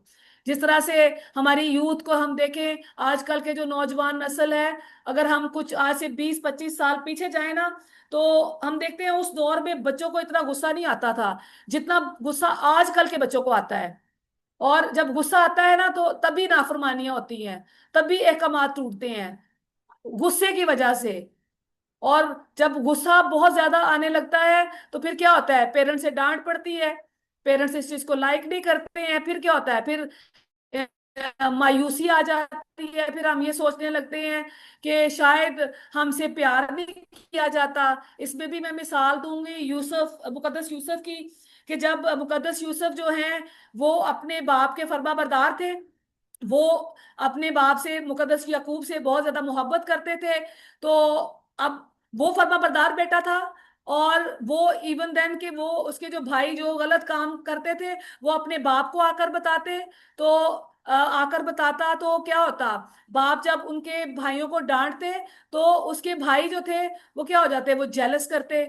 جس طرح سے ہماری یوتھ کو ہم دیکھیں، آج کل کے جو نوجوان نسل ہے، اگر ہم کچھ آج سے 20-25 سال پیچھے جائیں نا، تو ہم دیکھتے ہیں اس دور میں بچوں کو اتنا غصہ نہیں آتا تھا جتنا غصہ آج کل کے بچوں کو آتا ہے، اور جب غصہ آتا ہے نا تو تبھی نافرمانیاں ہوتی ہیں، تبھی احکامات ٹوٹتے ہیں غصے کی وجہ سے، اور جب غصہ بہت زیادہ آنے لگتا ہے تو پھر کیا ہوتا ہے، پیرنٹس سے ڈانٹ پڑتی ہے، پیرنٹس اس چیز کو لائک نہیں کرتے ہیں، پھر کیا ہوتا ہے، پھر مایوسی آ جاتی ہے، پھر ہم یہ سوچنے لگتے ہیں کہ شاید ہم سے پیار نہیں کیا جاتا۔ اس میں بھی میں مثال دوں گی یوسف، مقدس یوسف کی، کہ جب مقدس یوسف جو ہیں وہ اپنے باپ کے فرما بردار تھے، وہ اپنے باپ سے، مقدس یعقوب سے بہت زیادہ محبت کرتے تھے، تو اب وہ فرما بردار بیٹا تھا، اور وہ ایون دین کہ وہ اس کے جو بھائی جو غلط کام کرتے تھے وہ اپنے باپ کو آ کر بتاتے، تو آ کر بتاتا تو کیا ہوتا، باپ جب ان کے بھائیوں کو ڈانٹتے تو اس کے بھائی جو تھے وہ کیا ہو جاتے، وہ جیلس کرتے،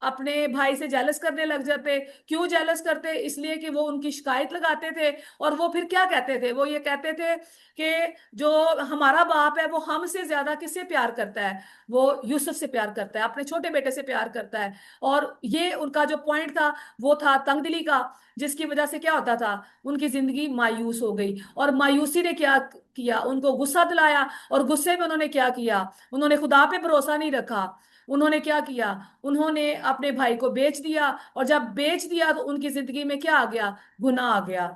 اپنے بھائی سے جیلس کرنے لگ جاتے۔ کیوں جیلس کرتے؟ اس لیے کہ وہ ان کی شکایت لگاتے تھے، اور وہ پھر کیا کہتے تھے، وہ یہ کہتے تھے کہ جو ہمارا باپ ہے وہ ہم سے زیادہ کس سے پیار کرتا ہے، وہ یوسف سے پیار کرتا ہے، اپنے چھوٹے بیٹے سے پیار کرتا ہے، اور یہ ان کا جو پوائنٹ تھا وہ تھا تنگ دلی کا، جس کی وجہ سے کیا ہوتا تھا، ان کی زندگی مایوس ہو گئی، اور مایوسی نے کیا کیا، ان کو غصہ دلایا، اور غصے میں انہوں نے کیا کیا، انہوں نے خدا پہ بھروسہ نہیں رکھا، انہوں نے کیا کیا، انہوں نے اپنے بھائی کو بیچ دیا، اور جب بیچ دیا تو ان کی زندگی میں کیا آ گیا، گناہ آ گیا۔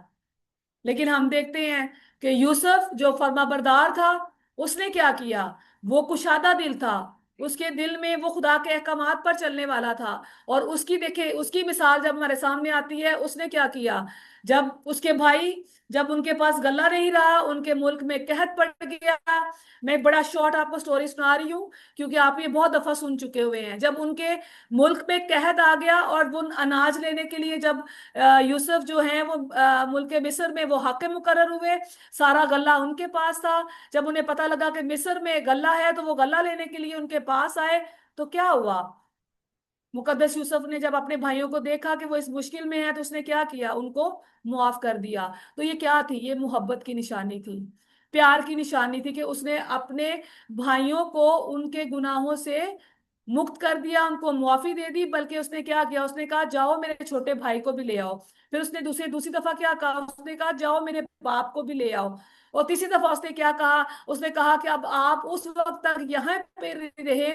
لیکن ہم دیکھتے ہیں کہ یوسف جو فرما بردار تھا، اس نے کیا کیا، وہ کشادہ دل تھا، اس کے دل میں وہ خدا کے احکامات پر چلنے والا تھا، اور اس کی دیکھیں، اس کی مثال جب ہمارے سامنے آتی ہے، اس نے کیا کیا، جب اس کے بھائی، جب ان کے پاس غلہ نہیں رہا، ان کے ملک میں قحط پڑ گیا، میں بڑا شارٹ آپ کو سٹوری سنا رہی ہوں کیونکہ آپ یہ بہت دفعہ سن چکے ہوئے ہیں، جب ان کے ملک میں قحط آ گیا، اور وہ اناج لینے کے لیے جب یوسف جو ہیں وہ ملک مصر میں وہ حاکم مقرر ہوئے، سارا غلہ ان کے پاس تھا، جب انہیں پتا لگا کہ مصر میں غلہ ہے تو وہ غلہ لینے کے لیے ان کے پاس آئے، تو کیا ہوا، مقدس یوسف نے جب اپنے بھائیوں کو دیکھا کہ وہ اس مشکل میں ہے تو اس نے کیا کیا، ان کو معاف کر دیا۔ تو یہ کیا تھی، یہ محبت کی نشانی تھی، پیار کی نشانی تھی، کہ اس نے اپنے بھائیوں کو ان کے گناہوں سے مکت کر دیا، ان کو معافی دے دی، بلکہ اس نے کیا کیا، اس نے کہا جاؤ میرے چھوٹے بھائی کو بھی لے آؤ، پھر اس نے دوسری دفعہ کیا کہا، اس نے کہا جاؤ میرے باپ کو بھی لے آؤ، اور تیسری دفعہ اس نے کیا کہا، اس نے کہا کہ اب آپ اس وقت تک یہاں پہ رہے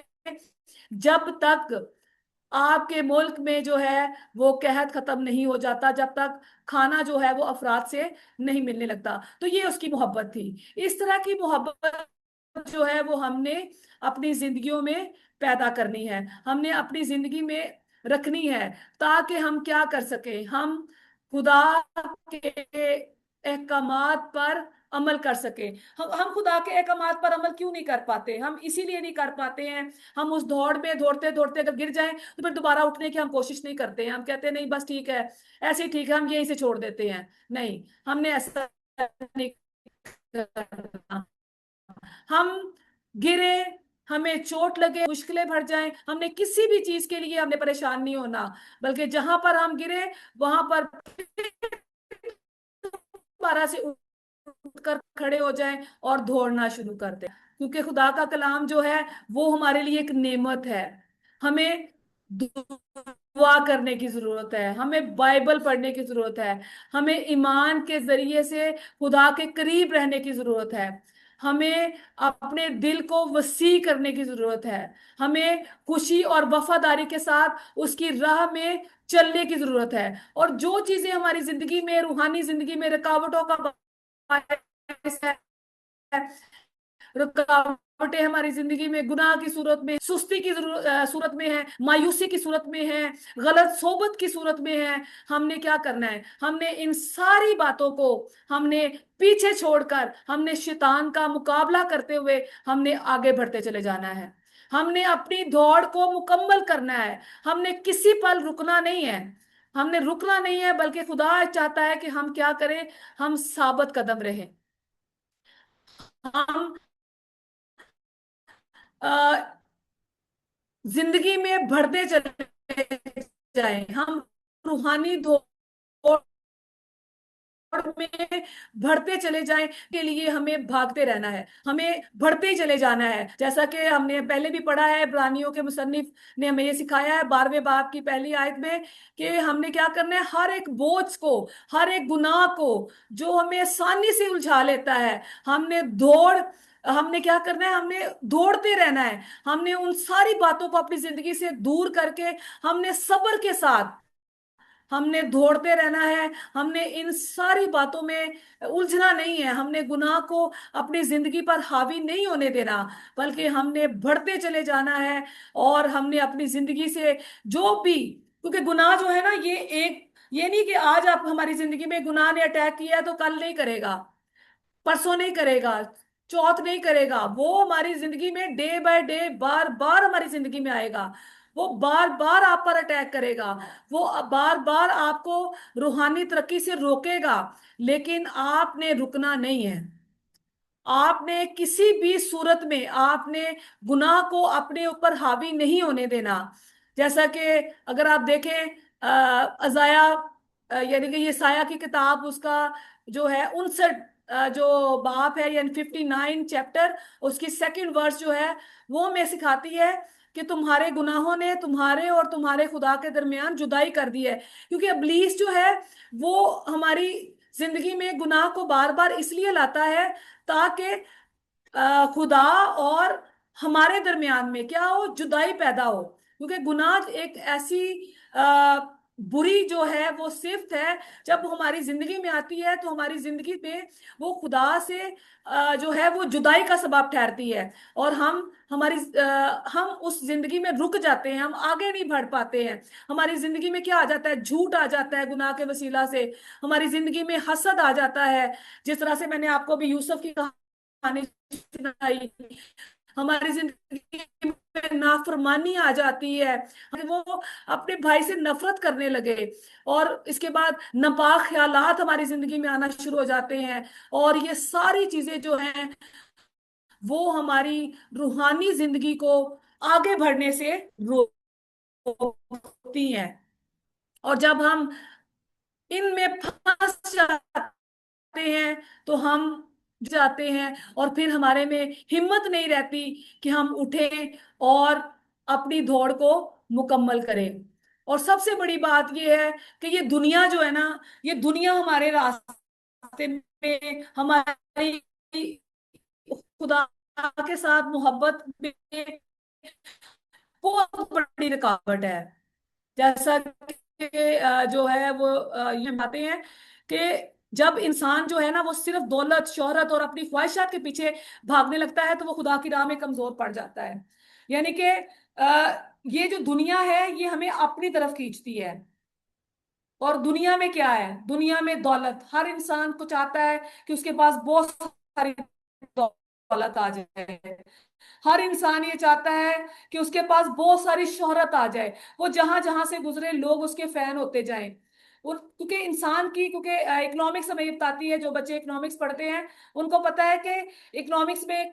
جب تک آپ کے ملک میں جو ہے وہ قحط ختم نہیں ہو جاتا، جب تک کھانا جو ہے وہ افراد سے نہیں ملنے لگتا۔ تو یہ اس کی محبت تھی۔ اس طرح کی محبت جو ہے وہ ہم نے اپنی زندگیوں میں پیدا کرنی ہے، ہم نے اپنی زندگی میں رکھنی ہے، تاکہ ہم کیا کر سکیں، ہم خدا کے احکامات پر अमल कर सके। हम खुदा के अहकामात पर अमल क्यों नहीं कर पाते? हम इसीलिए नहीं कर पाते हैं, हम उस दौड़ में दौड़ते दौड़ते अगर गिर जाएं तो फिर दोबारा उठने की हम कोशिश नहीं करते हैं। हम कहते हैं नहीं बस ठीक है, ऐसे ही ठीक है, हम यहीं से छोड़ देते हैं। नहीं, हमने ऐसा नहीं करना। हम गिरे, हमें चोट लगे, मुश्किलें भर जाएं, हमने किसी भी चीज के लिए हमने परेशान नहीं होना, बल्कि जहां पर हम गिरे वहां पर दोबारा से उठकर खड़े हो जाएं और दौड़ना शुरू कर दें। क्योंकि खुदा का कलाम जो है वो हमारे लिए एक नेमत है। हमें दुआ करने की जरूरत है, हमें बाइबल पढ़ने की जरूरत है, हमें ईमान के जरिए से खुदा के करीब रहने की जरूरत है, हमें अपने दिल को वसी करने की जरूरत है, हमें खुशी और वफादारी के साथ उसकी राह में चलने की जरूरत है। और जो चीजें हमारी जिंदगी में, रूहानी जिंदगी में रुकावटों का बायस है, रुकावटें हमारी जिंदगी में गुनाह की सूरत में, सुस्ती की सूरत में है, मायूसी की सूरत में है, गलत सोबत की सूरत में है, हमने क्या करना है? हमने इन सारी बातों को हमने पीछे छोड़कर, हमने शैतान का मुकाबला करते हुए हमने आगे बढ़ते चले जाना है। हमने अपनी दौड़ को मुकम्मल करना है। हमने किसी पल रुकना नहीं है, हमने रुकना नहीं है, बल्कि खुदा चाहता है कि हम क्या करें? हम साबित कदम रहें। हम जिंदगी में बढ़ते चले जाएं, हम रूहानी दौड़ में बढ़ते चले जाएं के लिए हमें भागते रहना है, हमें बढ़ते ही चले जाना है। जैसा कि हमने पहले भी पढ़ा है, इब्रानियों के मुसन्निफ ने हमें ये सिखाया है 12वें बाब की पहली आयत में, कि हमने क्या करना है? हर एक बोझ को, हर एक गुनाह को जो हमें आसानी से उलझा लेता है, हमने क्या करना है? हमने दौड़ते रहना है। हमने उन सारी बातों को अपनी जिंदगी से दूर करके हमने सब्र के साथ हमने दौड़ते रहना है। हमने इन सारी बातों में उलझना नहीं है, हमने गुनाह को अपनी जिंदगी पर हावी नहीं होने देना, बल्कि हमने बढ़ते चले जाना है। और हमने अपनी जिंदगी से जो भी, क्योंकि गुनाह जो है ना, ये नहीं कि आज आप हमारी जिंदगी में गुनाह ने अटैक किया तो कल नहीं करेगा, परसों नहीं करेगा, चौथ नहीं करेगा। वो हमारी जिंदगी में डे बाय डे, बार बार हमारी जिंदगी में आएगा। वो बार बार आप पर अटैक करेगा, वो बार बार आपको रूहानी तरक्की से रोकेगा। लेकिन आपने रुकना नहीं है। आपने किसी भी सूरत में आपने गुनाह को अपने ऊपर हावी नहीं होने देना। जैसा कि अगर आप देखें अजाया, यानी कि ये साया की किताब, उसका जो है 59 जो बाप है, यानी 59 चैप्टर, उसकी सेकंड वर्स जो है वो हमें सिखाती है कि तुम्हारे गुनाहों ने तुम्हारे और तुम्हारे खुदा के दरमियान जुदाई कर दी है। क्योंकि इब्लीस जो है वो हमारी जिंदगी में गुनाह को बार बार इसलिए लाता है ताकि खुदा और हमारे दरमियान में क्या हो? जुदाई पैदा हो। क्योंकि गुनाह एक ऐसी बुरी जो है वो सिफ्त है, जब हमारी जिंदगी में आती है तो हमारी जिंदगी में वो खुदा से जो है वो जुदाई का सबब ठहरती है। और हम उस जिंदगी में रुक जाते हैं, हम आगे नहीं बढ़ पाते हैं। हमारी जिंदगी में क्या आ जाता है? झूठ आ जाता है गुनाह के वसीला से। हमारी जिंदगी में हसद आ जाता है, जिस तरह से मैंने आपको अभी यूसुफ की कहानी सुनाई। हमारी जिंदगी में नाफरमानी आ जाती है, वो अपने भाई से नफरत करने लगे, और इसके बाद नापाक ख्यालात हमारी जिंदगी में आना शुरू हो जाते हैं। और ये सारी चीजें जो हैं वो हमारी रूहानी जिंदगी को आगे बढ़ने से रोकती हैं। और जब हम इनमें फंस जाते हैं तो हम जाते हैं, और फिर हमारे में हिम्मत नहीं रहती कि हम उठें और अपनी दौड़ को मुकम्मल करें। और सबसे बड़ी बात यह है कि ये दुनिया जो है ना, ये दुनिया हमारे रास्ते में, हमारी खुदा के साथ मोहब्बत में बहुत बड़ी रुकावट है। जैसा कि जो है वो ये बातें हैं कि जब इंसान जो है ना वो सिर्फ दौलत, शोहरत और अपनी ख्वाहिशात के पीछे भागने लगता है तो वो खुदा की राह में कमजोर पड़ जाता है। यानी कि ये जो दुनिया है ये हमें अपनी तरफ खींचती है। और दुनिया में क्या है, दुनिया में दौलत, हर इंसान को चाहता है कि उसके पास बहुत सारी दौलत आ जाए। हर इंसान ये चाहता है कि उसके पास बहुत सारी शोहरत आ जाए, वो जहां जहां से गुजरे लोग उसके फैन होते जाएं। और क्योंकि इंसान की, क्योंकि इकोनॉमिक्स हमें ये बताती है, जो बच्चे इकोनॉमिक्स पढ़ते हैं उनको पता है कि इकोनॉमिक्स में एक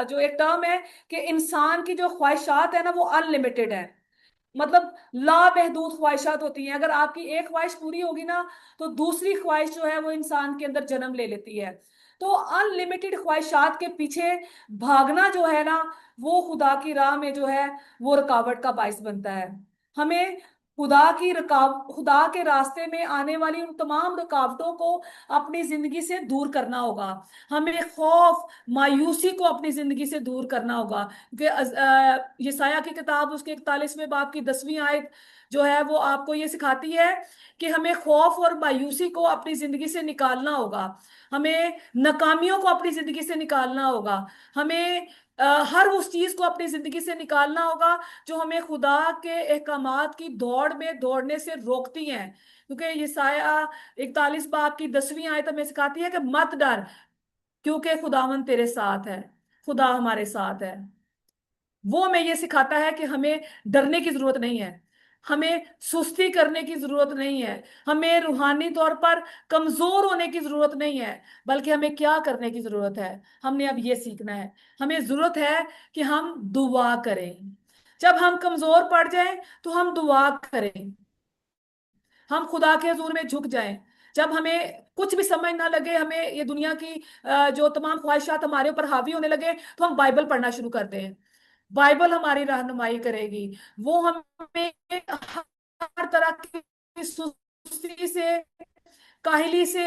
जो एक टर्म है कि इंसान की जो ख्वाहिशात है ना वो अनलिमिटेड है। मतलब लाबहदूद ख्वाहिशात होती हैं। अगर आपकी एक ख्वाहिश पूरी होगी ना, तो दूसरी ख्वाहिश जो है वो इंसान के अंदर जन्म ले लेती है। तो अनलिमिटेड ख्वाहिशात के पीछे भागना जो है ना, वो खुदा की राह में जो है वो रुकावट का बायस बनता है। हमें खुदा के रास्ते में आने वाली उन तमाम रुकावटों को अपनी जिंदगी से दूर करना होगा। हमें खौफ, मायूसी को अपनी जिंदगी से दूर करना होगा, कि यसाया की किताब उसके 41वें बाब की 10वीं आयत जो है वो आपको ये सिखाती है कि हमें खौफ और मायूसी को अपनी जिंदगी से निकालना होगा। हमें नाकामियों को अपनी जिंदगी से निकालना होगा। हमें हर उस चीज को अपनी जिंदगी से निकालना होगा जो हमें खुदा के अहकामात की दौड़ में दौड़ने से रोकती हैं। क्योंकि यसाया 41 बाब की 10वीं आयत हमें सिखाती है कि मत डर, क्योंकि खुदावन तेरे साथ है। खुदा हमारे साथ है। वो हमें ये सिखाता है कि हमें डरने की जरूरत नहीं है, हमें सुस्ती करने की जरूरत नहीं है, हमें रूहानी तौर पर कमजोर होने की जरूरत नहीं है। बल्कि हमें क्या करने की जरूरत है, हमने अब ये सीखना है। हमें जरूरत है कि हम दुआ करें। जब हम कमजोर पड़ जाएं तो हम दुआ करें, हम खुदा के हजूर में झुक जाएं। जब हमें कुछ भी समझ ना लगे, हमें ये दुनिया की जो तमाम ख्वाहिशात हमारे ऊपर हावी होने लगे, तो हम बाइबल पढ़ना शुरू कर दें। बाइबल हमारी रहनुमाई करेगी। वो हमें हर तरह की सुस्ती से, काहली से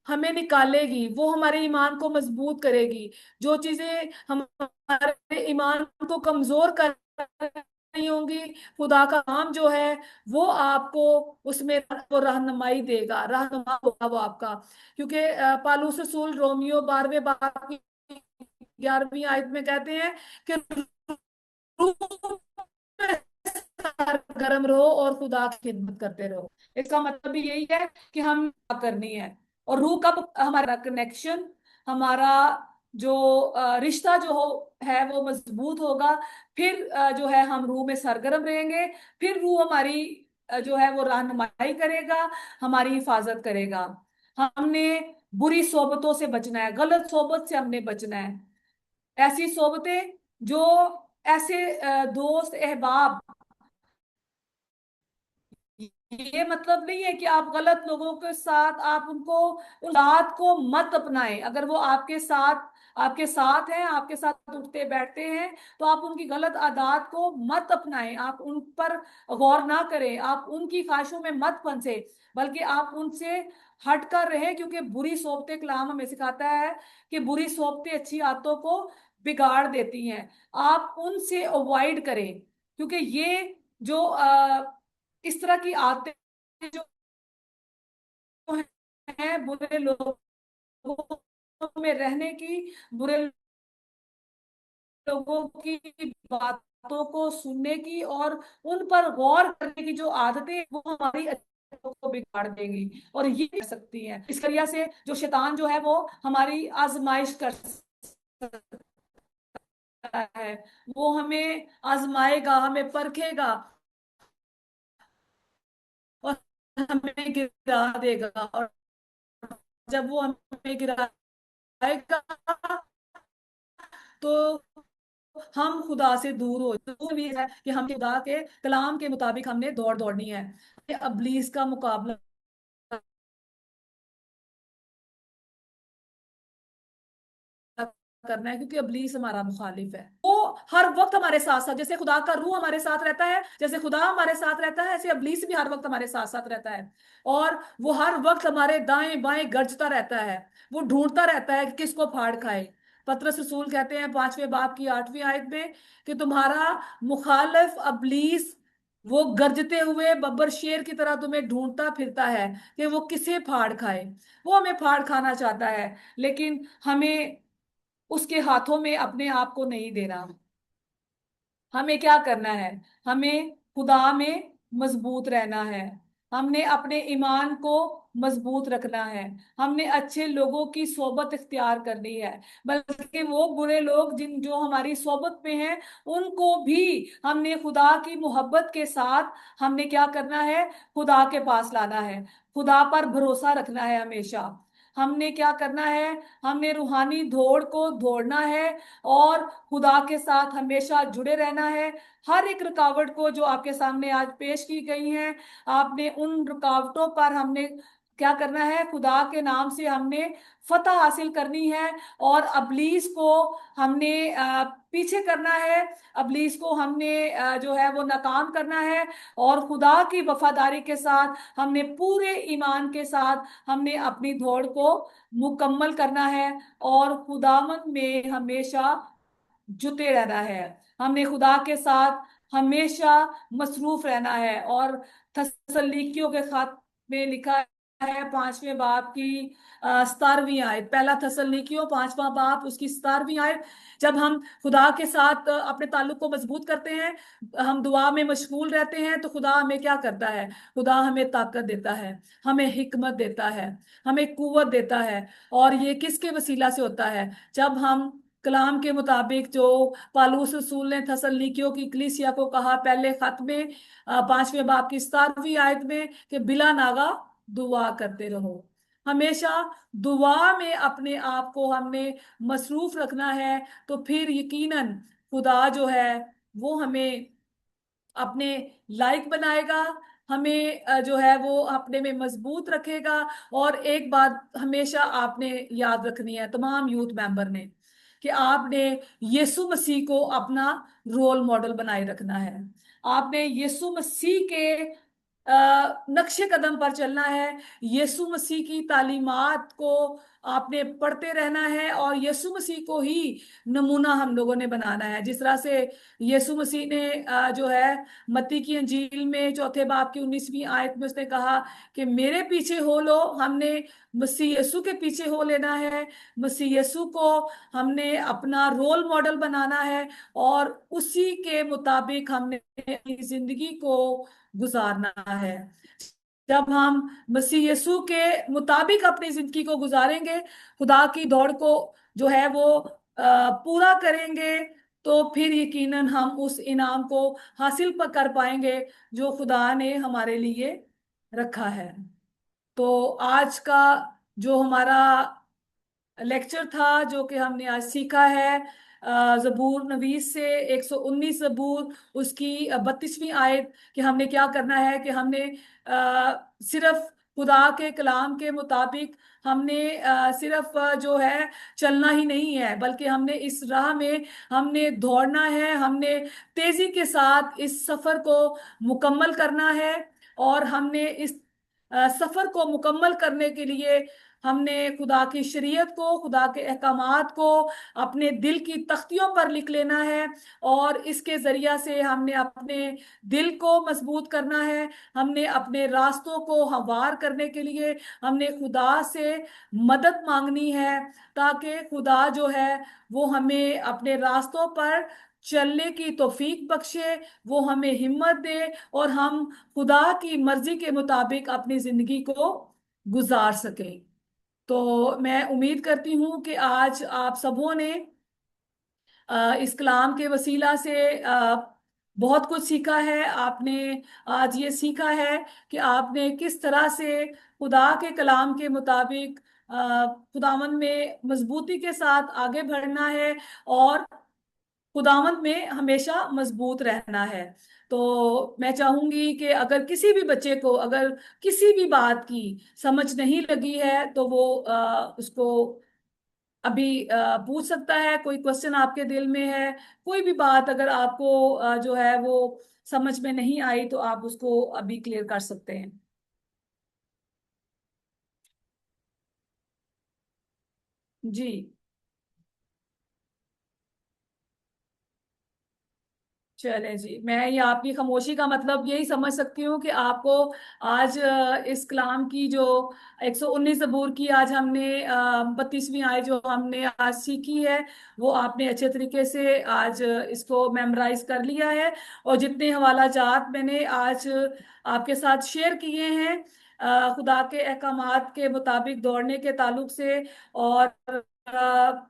हमें निकालेगी। वो हमारे ईमान को मजबूत करेगी। जो चीजें हमारे ईमान को कमजोर कर रही होंगी, खुदा का नाम जो है वो आपको उसमें वो रहनुमाई देगा, रहनुमा होगा वो आपका। क्योंकि पालूस रसूल रोमियो 12वें बाब की 11वीं आयत में कहते हैं कि रूह में सरगर्म रहो और खुदा की खिदमत करते रहो। इसका मतलब भी यही है कि हम क्या करनी है। और रूह कब हमारा कनेक्शन, हमारा जो रिश्ता जो है वो मजबूत होगा, फिर जो है हम रूह में सरगर्म रहेंगे। फिर रूह हमारी जो है वो रहनुमाई करेगा, हमारी हिफाजत करेगा। हमने बुरी सोबतों से बचना है, गलत सोबत से हमने बचना है। ऐसी सोबतें जो, ऐसे दोस्त अहबाब, ये मतलब नहीं है कि आप गलत लोगों के साथ आप उनको, उन बात को मत अपनाएं। अगर वो आपके साथ हैं, आपके साथ उठते बैठते हैं, तो आप उनकी गलत आदत को मत अपनाएं, आप उन पर गौर ना करें, आप उनकी ख्वाहिशों में मत फंसे। बल्कि आप उनसे हट कर रहे, क्योंकि बुरी सोबतें, कलाम हमें सिखाता है कि बुरी सोबतें अच्छी आदतों को बिगाड़ देती हैं। आप उनसे अवॉइड करें, क्योंकि ये जो इस तरह की आदतें जो हैं बुरे लोगों में रहने की, बुरे लोगों की बातों को सुनने की और उन पर गौर करने की जो आदतें हैं, वो हमारी अच्छाइयों को बिगाड़ देंगी। और ये कर सकती हैं इस वजह से, जो शैतान जो है वो हमारी आजमाइश कर सकता है। वो हमें आजमाएगा, हमें परखेगा और हमें गिरा देगा। और जब वो हमें गिराएगा, तो हम खुदा से दूर भी है कि हम खुदा के कलाम के मुताबिक हमने दौड़नी है। अबलीस का मुकाबला करना है, क्योंकि अबलीस हमारा मुखालिफ है। वो हर वक्त हमारे साथ साथ, जैसे खुदा का रूह हमारे साथ रहता है, जैसे खुदा हमारे साथ रहता है, ऐसे अबलीस भी हर वक्त हमारे साथ साथ रहता है। और वो हर वक्त हमारे दाएं बाएं गरजता रहता है। वो ढूंढता रहता है कि किसको फाड़ खाए। पतरस रसूल कहते हैं 5वें बाब की 8वीं आयत में कि तुम्हारा मुखालिफ अबलीस, वो गरजते हुए बब्बर शेर की तरह तुम्हें ढूंढता फिरता है कि वो किसे फाड़ खाए। वो हमें फाड़ खाना चाहता है, लेकिन हमें उसके हाथों में अपने आप को नहीं देना। हमें क्या करना है, हमें खुदा में मजबूत रहना है। हमने अपने ईमान को मजबूत रखना है। हमने अच्छे लोगों की सोबत इख्तियार करनी है, बल्कि वो बुरे लोग जिन जो हमारी सोबत में हैं उनको भी हमने खुदा की मोहब्बत के साथ हमने क्या करना है, खुदा के पास लाना है। खुदा पर भरोसा रखना है हमेशा। हमने क्या करना है, हमने रूहानी दौड़ को दौड़ना है और खुदा के साथ हमेशा जुड़े रहना है। हर एक रुकावट को जो आपके सामने आज पेश की गई है, आपने उन रुकावटों पर हमने क्या करना है, खुदा के नाम से हमने फतह हासिल करनी है। और अबलीस को हमने पीछे करना है। अबलीस को हमने जो है वो नाकाम करना है। और खुदा की वफादारी के साथ हमने पूरे ईमान के साथ हमने अपनी दौड़ को मुकम्मल करना है और खुदावन में हमेशा जुटे रहना है। हमने खुदा के साथ हमेशा मसरूफ रहना है। और थस्सलुनीकियों के खात में लिखा है 5वें बाब की 17वीं आयत, पहला थस्सलुनीकियों 5वां बाब उसकी 17वीं आयत। जब हम खुदा के साथ अपने ताल्लुक को मजबूत करते हैं, हम दुआ में मशगूल रहते हैं, तो खुदा हमें क्या करता है, खुदा हमें ताकत देता है, हमें हिकमत देता है, हमें कुव्वत देता है। और ये किसके वसीला से होता है, जब हम कलाम के मुताबिक जो पालूस रसूल ने थसल्लिकियों की कलीसिया को कहा पहले खत में 5वें बाब की 17वीं आयत में, कि बिला नागा दुआ करते रहो। हमेशा दुआ में अपने आप को हमने मसरूफ रखना है। तो फिर यकीनन खुदा जो है वो हमें अपने लायक बनाएगा, हमें जो है वो अपने में मजबूत रखेगा। और एक बात हमेशा आपने याद रखनी है तमाम यूथ मेंबर ने, कि आपने यीशु मसीह को अपना रोल मॉडल बनाए रखना है। आपने यीशु मसीह के नक्शे कदम पर चलना है। यीशु मसीह की तालीमात को आपने पढ़ते रहना है और यीशु मसीह को ही नमूना हम लोगों ने बनाना है। जिस तरह से यीशु मसीह ने जो है मत्ती की अंजील में 4 बाब की 19वीं आयत में उसने कहा कि मेरे पीछे हो लो। हमने मसीह यीशु के पीछे हो लेना है। मसीह यीशु को हमने अपना रोल मॉडल बनाना है और उसी के मुताबिक हमने अपनी जिंदगी को गुजारना है। जब हम मसीह यीशु के मुताबिक अपनी जिंदगी को गुजारेंगे, खुदा की दौड़ को जो है वो पूरा करेंगे, तो फिर यकीनन हम उस इनाम को हासिल कर पाएंगे जो खुदा ने हमारे लिए रखा है। तो आज का जो हमारा लेक्चर था, जो कि हमने आज सीखा है जबूर नवीस से 119 जबूर उसकी 32वीं आयत, कि हमने क्या करना है, कि हमने सिर्फ खुदा के कलाम के मुताबिक हमने सिर्फ जो है चलना ही नहीं है, बल्कि हमने इस राह में हमने दौड़ना है। हमने तेजी के साथ इस सफर को मुकम्मल करना है। और हमने इस सफर को मुकम्मल करने के लिए हमने खुदा की शरीयत को, खुदा के अहकामात को अपने दिल की तख्तियों पर लिख लेना है। और इसके जरिया से हमने अपने दिल को मजबूत करना है। हमने अपने रास्तों को हमवार करने के लिए हमने खुदा से मदद मांगनी है, ताकि खुदा जो है वो हमें अपने रास्तों पर चलने की तौफीक बख्शे, वो हमें हिम्मत दे और हम खुदा की मर्जी के मुताबिक अपनी जिंदगी को गुजार सके। तो मैं उम्मीद करती हूँ कि आज आप सबों ने इस कलाम के वसीला से बहुत कुछ सीखा है। आपने आज ये सीखा है कि आपने किस तरह से खुदा के कलाम के मुताबिक खुदावंद में मजबूती के साथ आगे बढ़ना है और खुदावंद में हमेशा मजबूत रहना है। तो मैं चाहूंगी कि अगर किसी भी बच्चे को अगर किसी भी बात की समझ नहीं लगी है, तो वो उसको अभी पूछ सकता है। कोई क्वेश्चन आपके दिल में है, कोई भी बात अगर आपको जो है वो समझ में नहीं आई, तो आप उसको अभी क्लियर कर सकते हैं। जी। चले जी, मैं ये आपकी खामोशी का मतलब यही समझ सकती हूँ कि आपको आज इस कलाम की जो 119 ज़बूर की आज हमने 32वीं आयत जो हमने आज सीखी है, वो आपने अच्छे तरीके से आज इसको मेमोराइज कर लिया है। और जितने हवाला जात मैंने आज आपके साथ शेयर किए हैं खुदा के अहकामात के मुताबिक दौड़ने के ताल्लुक से, और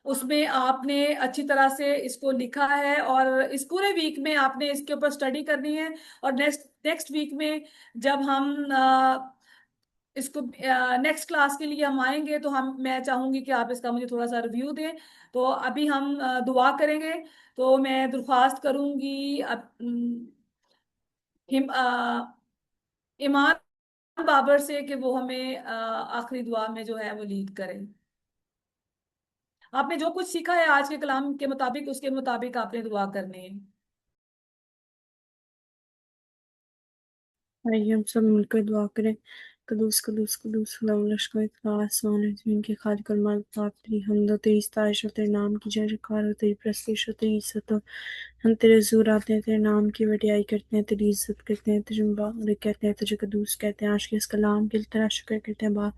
उसमें आपने अच्छी तरह से इसको लिखा है, और इस पूरे वीक में आपने इसके ऊपर स्टडी करनी है। और नेक्स्ट नेक्स्ट वीक में जब हम इसको नेक्स्ट क्लास के लिए हम आएंगे, तो हम मैं चाहूंगी कि आप इसका मुझे थोड़ा सा रिव्यू दें। तो अभी हम दुआ करेंगे। तो मैं दरख्वास्त करूंगी ईमान बाबर से कि वो हमें आखिरी दुआ में जो है वो लीड करें। आपने जो कुछ सीखा है आज के कलाम के मुताबिक, उसके मुताबिक आपने दुआ करनी है। आइए हम सब मिलकर दुआ करें। कदूस कदूस कदूस खुदावंद लश्कर का आसमान है जमीन के खालिक और मालिक, पाक तेरी हम्द और तेरी सताइश और तेरे नाम की जय जयकार और तेरी प्रस्तिश और तेरी इज्जत हो। हम तेरे हुजूर आते हैं, तेरे नाम की वडियाई करते हैं, तेरी इज्जत करते हैं, तुझे मुबारक कहते हैं, तुझे कदूस कहते हैं। आज के इस कलाम के लिए तेरा शुक्र करते हैं बा,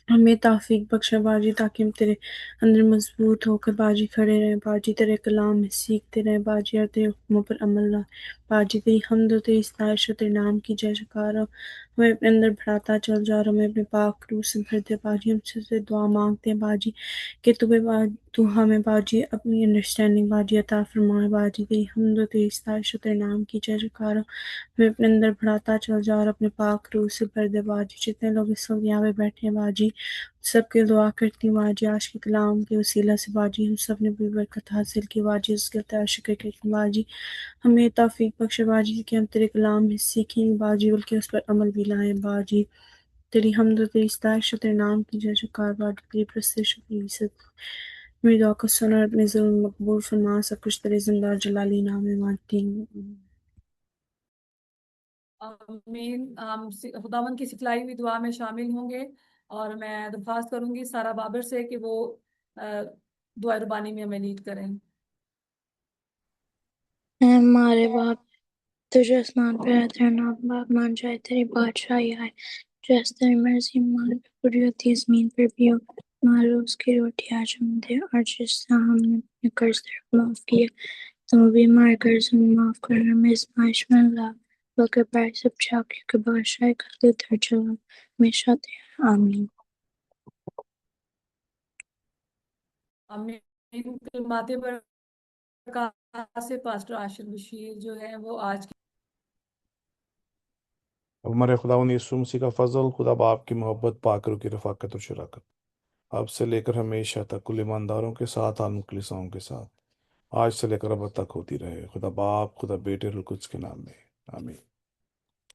हमें तौफीक बख्शा बाजी, ताकि हम तेरे अंदर मजबूत होकर बाजी खड़े रहें बाजी, तेरे कलाम में सीखते रहें बाजी, और तेरे हुक्मों पर अमल लाएं बाजी। तेरी हमद और तेरी सताइश और तेरे नाम की जय जयकार हो। हमें अपने अंदर बढ़ाता चल जा, और हमें अपने पाक रूह से भर दे बाजी। हम तुझसे दुआ मांगते हैं बाजी कि तू हमें बाजी अपनी अंडरस्टैंडिंग बाजी अता फरमाए बाजी। तेरी हमद और तेरी सताइश और तेरे नाम की जय जयकार हो। हमें अपने अंदर बढ़ाता चल जा, और अपने पाक रूह से भर दे बाजी। जितने लोग इस वक्त यहाँ पे बैठे हैं बाजी, सबके दुआ करती हूँ बाजी, आज के कलाम के वसीला से बाजी हम सब ने भी बरकत हासिल की बाजी, उसके तेरा शुक्र करती हूँ बाजी। हमें तौफीक बख्श बाजी कि हम तेरे कलाम में सीखें बाजी, बल्कि उस पर अमल भी लाएं बाजी। तेरी हमद और तेरी सताइश और तेरे नाम की जय जयकार बाजी, तेरी प्रस्तिश और तेरी इज्जत। मेरी दुआ को सुन और अपने ज़ुल्म मकबूल फरमा, सब कुछ तेरे जिंदा और जलाली नाम में मांगती हूँ। आमीन। हम खुदावंद की सिखलाई हुई दुआ में शामिल होंगे। और मैं दरख्वास्त करूंगी सारा बाबर से कि वो अ, दुआ रबानी में हमें लीड करें। ऐ हमारे बाप, तुझे आसमान पे है, तेरा नाम पाक मान जाए, तेरी बादशाही आए, जैसे तेरी मर्जी हमारे पे पूरी होती है, जमीन पर भी हो। हमारे रोज की रोटी आज हमें दे, और जिस तरह हमने अपने कर्जदार को माफ किया, तुम भी हमारे कर्ज हमें माफ करना, हमें आजमाइश में न ला, बल्कि बुराई से बचा, क्योंकि बादशाही का दर चला हमेशा तेरा। आमीन। आमीन। माते पर से पास्टर आशिर बशीर जो है वो आज अब हमारे खुदावंद यीशु मसीह का फजल, खुदा बाप की मोहब्बत, पाकरों की रफ़ाकत और शराकत अब से लेकर हमेशा तक कुल ईमानदारों के साथ और मुखलिसाओं के साथ आज से लेकर अब तक होती रहे। खुदा बाप, खुदा बेटे और कुछ के नाम में। आमीन।